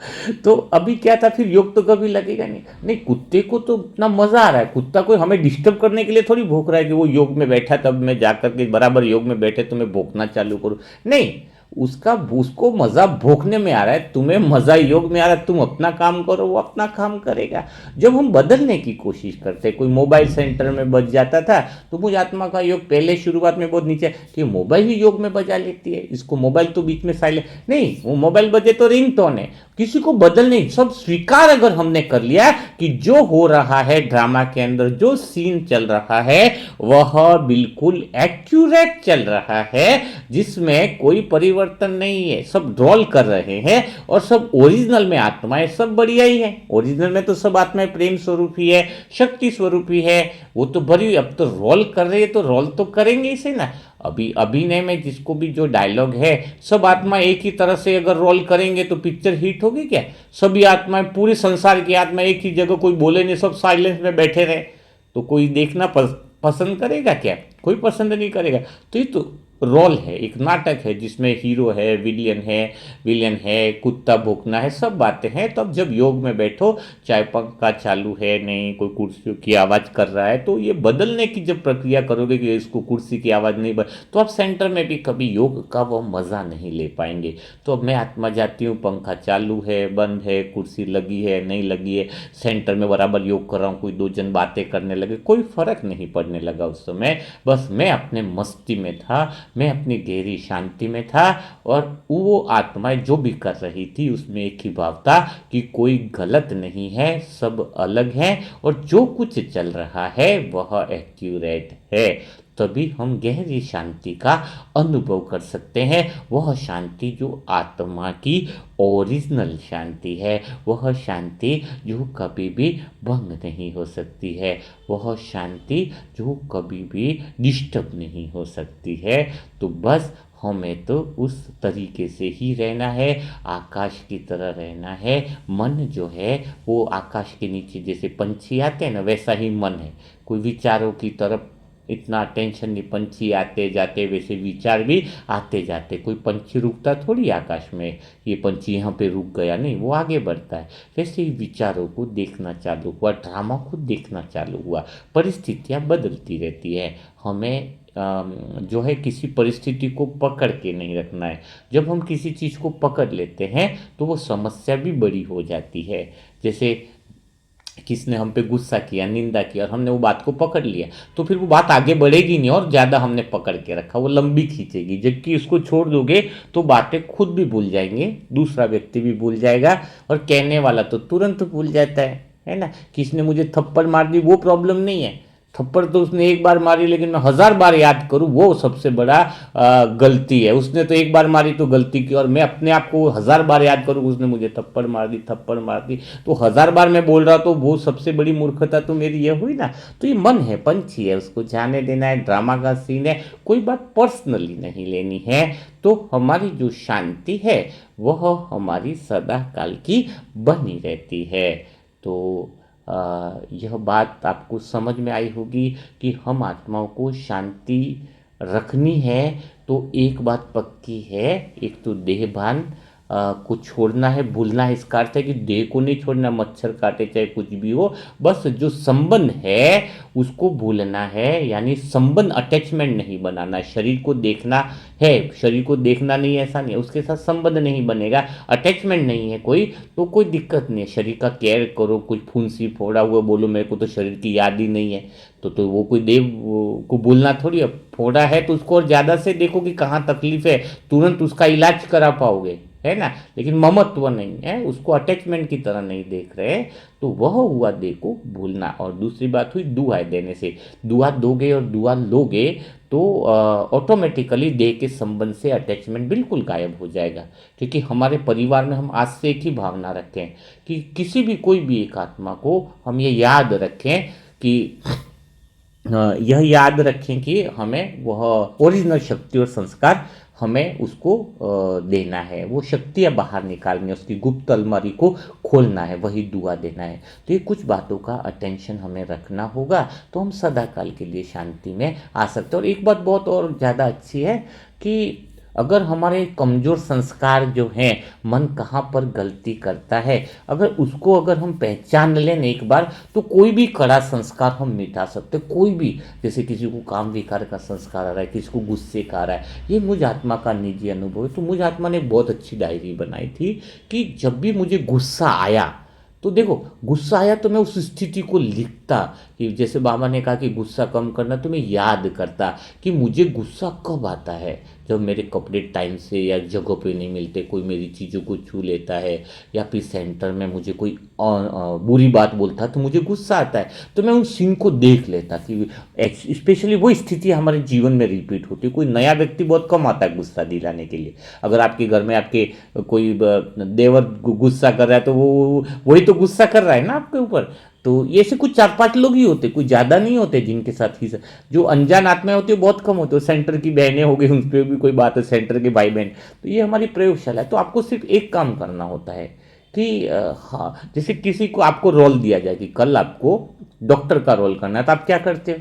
Speaker 1: तो अभी क्या था, फिर योग तो कभी लगेगा नहीं। नहीं, कुत्ते को तो इतना मजा आ रहा है, कुत्ता कोई हमें डिस्टर्ब करने के लिए थोड़ी भौंक रहा है कि वो योग में बैठा तब मैं जाकर के बराबर योग में बैठे तो मैं भौंकना चालू करूँ। नहीं, उसका उसको मजा भोंकने में आ रहा है, तुम्हें मजा योग में आ रहा है, तुम अपना काम करो, वो अपना काम करेगा। जब हम बदलने की कोशिश करते, कोई मोबाइल सेंटर में बज जाता था तो मुझ आत्मा का योग पहले शुरुआत में बहुत नीचे कि मोबाइल ही योग में बजा लेती है, इसको मोबाइल तो बीच में साइलेंट नहीं, वो मोबाइल बजे तो रिंग टोन है, किसी को बदल नहीं, सब स्वीकार अगर हमने कर लिया कि जो हो रहा है ड्रामा के अंदर, जो सीन चल रहा है वह बिल्कुल एक्यूरेट चल रहा है, जिसमें कोई परिवर्तन नहीं है, सब रोल कर रहे हैं और सब ओरिजिनल में आत्माएं, सब बढ़िया ही है। ओरिजिनल में तो सब आत्माएं प्रेम स्वरूप ही है, शक्ति स्वरूप ही है, वो तो भरी, अब तो रोल कर रही है तो रोल तो करेंगे इसे ना। अभी अभिनय में जिसको भी जो डायलॉग है, सब आत्मा एक ही तरह से अगर रोल करेंगे तो पिक्चर हिट होगी क्या। सभी आत्माएं, पूरे संसार की आत्मा एक ही जगह, कोई बोले नहीं, सब साइलेंस में बैठे रहे तो कोई देखना पसंद करेगा क्या, कोई पसंद नहीं करेगा। तो ये तो रोल है, एक नाटक है जिसमें हीरो है, विलियन है, कुत्ता भौंकना है, सब बातें हैं। तो अब जब योग में बैठो, चाहे पंखा चालू है नहीं, कोई कुर्सी की आवाज़ कर रहा है, तो ये बदलने की जब प्रक्रिया करोगे कि इसको कुर्सी की आवाज़ नहीं तो आप सेंटर में भी कभी योग का वो मज़ा नहीं ले पाएंगे। तो अब मैं आत्मा जाती हूँ, पंखा चालू है, बंद है, कुर्सी लगी है, नहीं लगी है, सेंटर में बराबर योग कर रहा हूँ, कोई दो जन बातें करने लगे, कोई फर्क नहीं पड़ने लगा उस समय। बस मैं अपने मस्ती में था, मैं अपनी गहरी शांति में था, और वो आत्माएं जो भी कर रही थी उसमें एक ही भाव था कि कोई गलत नहीं है, सब अलग है, और जो कुछ चल रहा है वह एक्यूरेट है। तभी हम गहरी शांति का अनुभव कर सकते हैं। वह शांति जो आत्मा की ओरिजिनल शांति है, वह शांति जो कभी भी भंग नहीं हो सकती है, वह शांति जो कभी भी डिस्टर्ब नहीं हो सकती है। तो बस हमें तो उस तरीके से ही रहना है, आकाश की तरह रहना है। मन जो है वो आकाश के नीचे जैसे पंछी आते हैं ना, वैसा ही मन है, कोई विचारों की तरफ इतना टेंशन नहीं, पंछी आते जाते वैसे विचार भी आते जाते, कोई पंछी रुकता थोड़ी आकाश में, ये पंछी यहाँ पे रुक गया, नहीं, वो आगे बढ़ता है। वैसे ही विचारों को देखना चालू हुआ, ड्रामा को देखना चालू हुआ, परिस्थितियाँ बदलती रहती है, हमें जो है किसी परिस्थिति को पकड़ के नहीं रखना है। जब हम किसी चीज़ को पकड़ लेते हैं तो वो समस्या भी बड़ी हो जाती है। जैसे किसने हम पे गुस्सा किया, निंदा किया, और हमने वो बात को पकड़ लिया, तो फिर वो बात आगे बढ़ेगी नहीं, और ज़्यादा हमने पकड़ के रखा, वो लंबी खींचेगी। जबकि उसको छोड़ दोगे तो बातें खुद भी भूल जाएंगे, दूसरा व्यक्ति भी भूल जाएगा, और कहने वाला तो तुरंत भूल जाता है ना। किसने मुझे थप्पड़ मार दी वो प्रॉब्लम नहीं है, थप्पड़ तो उसने एक बार मारी, लेकिन मैं 1000 बार याद करूं वो सबसे बड़ा गलती है। उसने तो एक बार मारी तो गलती की, और मैं अपने आप को 1000 बार याद करूं उसने मुझे थप्पड़ मार दी, तो 1000 बार मैं बोल रहा तो वो सबसे बड़ी मूर्खता तो मेरी ये हुई ना। तो ये मन है, पंछी है, उसको जाने देना है, ड्रामा का सीन है, कोई बात पर्सनली नहीं लेनी है। तो हमारी जो शांति है वह हमारी सदा काल की बनी रहती है। तो यह बात आपको समझ में आई होगी कि हम आत्माओं को शांति रखनी है तो एक बात पक्की है, एक तो देहभान को छोड़ना है, भूलना है। इसका अर्थ है कि देह को नहीं छोड़ना, मच्छर काटे चाहे कुछ भी हो, बस जो संबंध है उसको भूलना है, यानी संबंध, अटैचमेंट नहीं बनाना है। शरीर को देखना है, शरीर को देखना नहीं है ऐसा नहीं है, उसके साथ संबंध नहीं बनेगा, अटैचमेंट नहीं है कोई, तो कोई दिक्कत नहीं है। शरीर का केयर करो, कुछ फुंसी फोड़ा हुआ बोलो मेरे को तो शरीर की याद ही नहीं है, तो वो कोई देव को बोलना थोड़ी है। फोड़ा है तो उसको और ज़्यादा से देखो कि कहाँ तकलीफ है, तुरंत उसका इलाज करा पाओगे, है ना। लेकिन ममत्व नहीं है, उसको अटैचमेंट की तरह नहीं देख रहे, तो वह हुआ देह को भूलना। और दूसरी बात हुई दुआ देने से। दुआ दोगे और दुआ लोगे तो ऑटोमेटिकली देह के संबंध से अटैचमेंट बिल्कुल गायब हो जाएगा। क्योंकि हमारे परिवार में हम आज से एक ही भावना रखें कि किसी भी कोई भी एक आत्मा को हम ये याद रखें कि यह याद रखें कि हमें वह ओरिजिनल शक्ति और संस्कार हमें उसको देना है, वो शक्तियाँ बाहर निकालनी है, उसकी गुप्त अलमारी को खोलना है, वही दुआ देना है। तो ये कुछ बातों का अटेंशन हमें रखना होगा, तो हम सदा काल के लिए शांति में आ सकते हैं। और एक बात बहुत और ज़्यादा अच्छी है कि अगर हमारे कमज़ोर संस्कार जो हैं, मन कहाँ पर गलती करता है, अगर हम पहचान लें ना एक बार, तो कोई भी कड़ा संस्कार हम मिटा सकते, कोई भी। जैसे किसी को काम विकार का संस्कार आ रहा है, किसी को गुस्से का आ रहा है, ये मुझ आत्मा का निजी अनुभव है। तो मुझ आत्मा ने बहुत अच्छी डायरी बनाई थी कि जब भी मुझे गुस्सा आया, तो देखो गुस्सा आया तो मैं उस स्थिति को लिखता, कि जैसे बाबा ने कहा कि गुस्सा कम करना, तो मैं याद करता कि मुझे गुस्सा कब आता है, जब मेरे कपड़े टाइम से या जगह पे नहीं मिलते, कोई मेरी चीज़ों को छू लेता है, या फिर सेंटर में मुझे कोई बुरी बात बोलता है तो मुझे गुस्सा आता है। तो मैं उन सीन को देख लेता कि स्पेशली वो स्थिति हमारे जीवन में रिपीट होती है। कोई नया व्यक्ति बहुत कम आता है गुस्सा दिलाने के लिए। अगर आपके घर में आपके कोई देवर गुस्सा कर रहा है, तो वो वही तो गुस्सा कर रहा है ना आपके ऊपर। तो ये ऐसे कुछ 4-5 लोग ही होते, कोई ज़्यादा नहीं होते जिनके साथ ही जो अनजान आत्माएं होती है बहुत कम होते हैं। सेंटर की बहनें हो गई, उन पर भी कोई बात है, सेंटर के भाई बहन। तो ये हमारी प्रयोगशाला है। तो आपको सिर्फ एक काम करना होता है कि हाँ, जैसे किसी को आपको रोल दिया जाए कि कल आपको डॉक्टर का रोल करना है, तो आप क्या करते हो?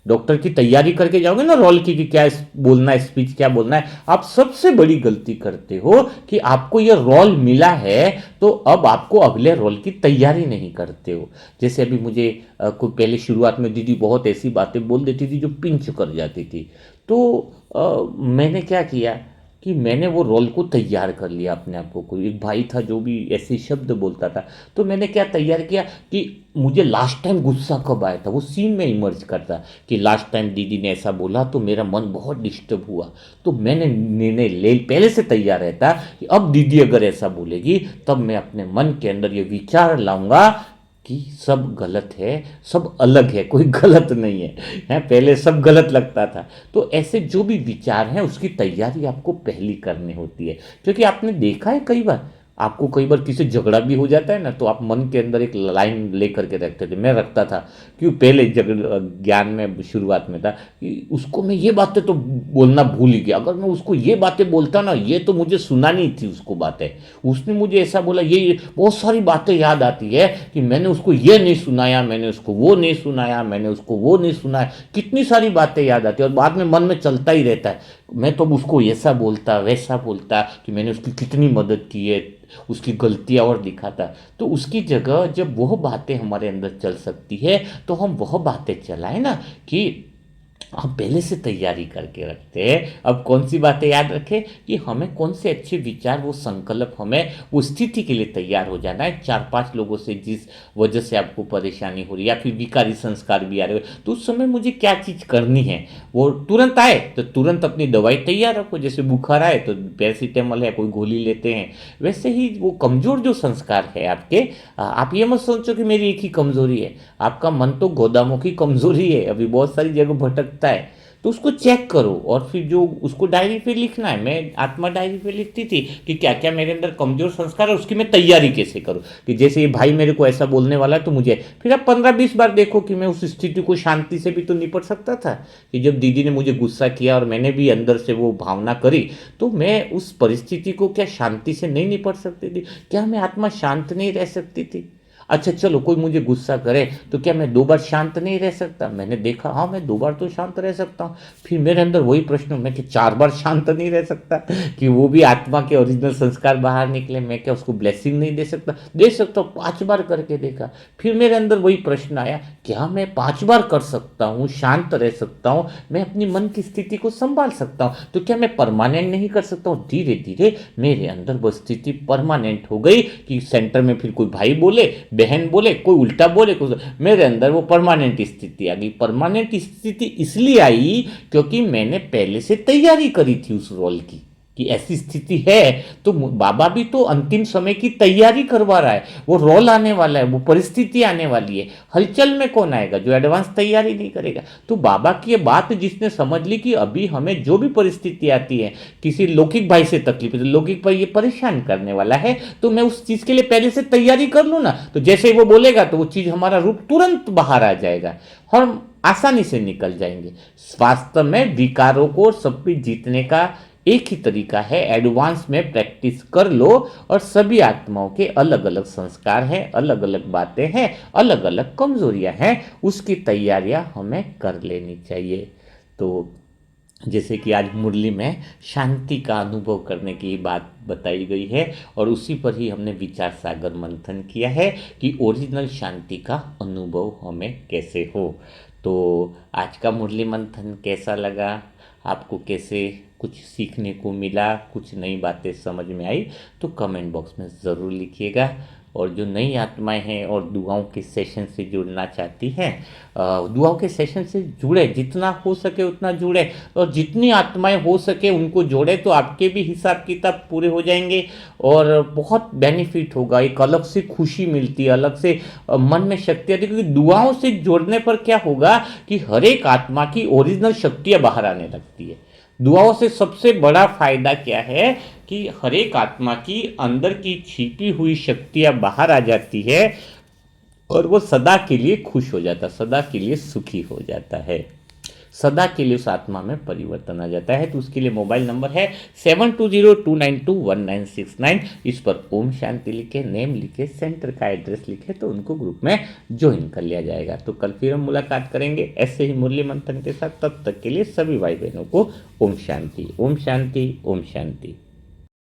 Speaker 1: डॉक्टर की तैयारी करके जाओगे ना रोल की, कि क्या बोलना है, स्पीच क्या बोलना है। आप सबसे बड़ी गलती करते हो कि आपको ये रोल मिला है, तो अब आपको अगले रोल की तैयारी नहीं करते हो। जैसे अभी मुझे कोई पहले शुरुआत में दीदी बहुत ऐसी बातें बोल देती थी जो पिंच कर जाती थी, तो मैंने क्या किया कि मैंने वो रोल को तैयार कर लिया अपने आप को। कोई एक भाई था जो भी ऐसे शब्द बोलता था, तो मैंने क्या तैयार किया कि मुझे लास्ट टाइम गुस्सा कब आया था, वो सीन में इमर्ज करता कि लास्ट टाइम दीदी ने ऐसा बोला तो मेरा मन बहुत डिस्टर्ब हुआ। तो मैंने निर्णय ले पहले से तैयार रहता कि अब दीदी अगर ऐसा बोलेगी, तब मैं अपने मन के अंदर ये विचार लाऊंगा कि सब गलत है, सब अलग है, कोई गलत नहीं है, पहले सब गलत लगता था। तो ऐसे जो भी विचार हैं उसकी तैयारी आपको पहली करनी होती है। क्योंकि आपने देखा है कई बार, आपको कई बार किसी झगड़ा भी हो जाता है ना, तो आप मन के अंदर एक लाइन ले करके रखते थे। मैं रखता था क्यों, पहले ज्ञान में शुरुआत में था कि उसको मैं ये बातें तो बोलना भूल ही गया। अगर मैं उसको ये बातें बोलता ना, ये तो मुझे सुनानी थी उसको बातें, उसने मुझे ऐसा बोला, ये बहुत सारी बातें याद आती है कि मैंने उसको ये नहीं सुनाया, मैंने उसको वो नहीं सुनाया, मैंने उसको वो नहीं सुनाया, कितनी सारी बातें याद आती है। और बाद में मन में चलता ही रहता है, मैं तो उसको ऐसा बोलता वैसा बोलता कि मैंने उसकी कितनी मदद की है, उसकी गलतियां और दिखाता। तो उसकी जगह जब वह बातें हमारे अंदर चल सकती है, तो हम वह बातें चलाएं ना, कि हम पहले से तैयारी करके रखते हैं। अब कौन सी बातें याद रखें कि हमें कौन से अच्छे विचार, वो संकल्प, हमें वो स्थिति के लिए तैयार हो जाना है। 4-5 लोगों से जिस वजह से आपको परेशानी हो रही है, या फिर विकारी संस्कार भी आ रहे हो, तो उस समय मुझे क्या चीज़ करनी है, वो तुरंत आए तो तुरंत अपनी दवाई तैयार रखो। जैसे बुखार आए तो पैरासीटामोल है, कोई गोली लेते हैं। वैसे ही वो कमज़ोर जो संस्कार है आपके, आप ये मत सोचो कि मेरी एक ही कमज़ोरी है। आपका मन तो गोदामों की कमज़ोरी है, अभी बहुत सारी जगह भटकता है। तो उसको चेक करो और फिर जो उसको डायरी पे लिखना है। मैं आत्मा डायरी पे लिखती थी कि क्या क्या मेरे अंदर कमज़ोर संस्कार है, उसकी मैं तैयारी कैसे करूँ। कि जैसे ये भाई मेरे को ऐसा बोलने वाला है, तो मुझे फिर आप 15-20 बार देखो कि मैं उस स्थिति को शांति से भी तो निपट सकता था। कि जब दीदी ने मुझे गुस्सा किया और मैंने भी अंदर से वो भावना करी, तो मैं उस परिस्थिति को क्या शांति से नहीं निपट सकती थी? क्या मैं आत्मा शांत नहीं रह सकती थी? अच्छा चलो कोई मुझे गुस्सा करे तो क्या मैं 2 बार शांत नहीं रह सकता? मैंने देखा हाँ मैं 2 बार तो शांत रह सकता हूँ। फिर मेरे अंदर वही प्रश्न, मैं कि 4 बार शांत नहीं रह सकता? कि वो भी आत्मा के ओरिजिनल संस्कार बाहर निकले, मैं क्या उसको ब्लेसिंग नहीं दे सकता? दे सकता हूँ। 5 बार करके देखा। फिर मेरे अंदर वही प्रश्न आया, क्या मैं 5 बार कर सकता हूँ, शांत रह सकता हूँ, मैं अपनी मन की स्थिति को संभाल सकता हूँ, तो क्या मैं परमानेंट नहीं कर सकता हूँ? धीरे धीरे मेरे अंदर वो स्थिति परमानेंट हो गई कि सेंटर में फिर कोई भाई बोले, बहन बोले, कोई उल्टा बोले, कुछ, मेरे अंदर वो परमानेंट स्थिति आ गई। परमानेंट स्थिति इसलिए आई क्योंकि मैंने पहले से तैयारी करी थी उस रोल की कि ऐसी स्थिति है। तो बाबा भी तो अंतिम समय की तैयारी करवा रहा है, वो रोल आने वाला है, वो परिस्थिति आने वाली है। हलचल में कौन आएगा जो एडवांस तैयारी नहीं करेगा? तो बाबा की ये बात जिसने समझ ली कि अभी हमें जो भी परिस्थिति आती है, किसी लौकिक भाई से तकलीफ है तो लौकिक भाई ये परेशान करने वाला है, तो मैं उस चीज के लिए पहले से तैयारी कर लूँ ना, तो जैसे ही वो बोलेगा तो वो चीज हमारा रूप तुरंत बाहर आ जाएगा और आसानी से निकल जाएंगे। वास्तव में विकारों को सब कुछ जीतने का एक ही तरीका है, एडवांस में प्रैक्टिस कर लो। और सभी आत्माओं के अलग अलग संस्कार हैं, अलग अलग बातें हैं, अलग अलग कमजोरियां हैं, उसकी तैयारियां हमें कर लेनी चाहिए। तो जैसे कि आज मुरली में शांति का अनुभव करने की बात बताई गई है और उसी पर ही हमने विचार सागर मंथन किया है कि ओरिजिनल शांति का अनुभव हमें कैसे हो। तो आज का मुरली मंथन कैसा लगा, आपको कैसे कुछ सीखने को मिला, कुछ नई बातें समझ में आई, तो कमेंट बॉक्स में ज़रूर लिखिएगा। और जो नई आत्माएं हैं और दुआओं के सेशन से जुड़ना चाहती हैं, दुआओं के सेशन से जुड़े, जितना हो सके उतना जुड़े, और जितनी आत्माएं हो सके उनको जोड़े, तो आपके भी हिसाब किताब पूरे हो जाएंगे और बहुत बेनिफिट होगा। एक अलग से खुशी मिलती है, अलग से मन में शक्ति आती है, क्योंकि दुआओं से जोड़ने पर क्या होगा कि हर एक आत्मा की ओरिजिनल शक्तियाँ बाहर आने लगती है। दुआओं से सबसे बड़ा फायदा क्या है कि हर एक आत्मा की अंदर की छिपी हुई शक्तियां बाहर आ जाती है और वो सदा के लिए खुश हो जाता है, सदा के लिए सुखी हो जाता है, सदा के लिए उस आत्मा में परिवर्तन आ जाता है। तो उसके लिए मोबाइल नंबर है 7202921969। इस पर ओम शांति लिखे, नेम लिखे, सेंटर का एड्रेस लिखे तो उनको ग्रुप में ज्वाइन कर लिया जाएगा। तो कल फिर हम मुलाकात करेंगे ऐसे ही मुरली मंथन के साथ। तब तक के लिए सभी भाई बहनों को ओम शांति, ओम शांति, ओम शांति।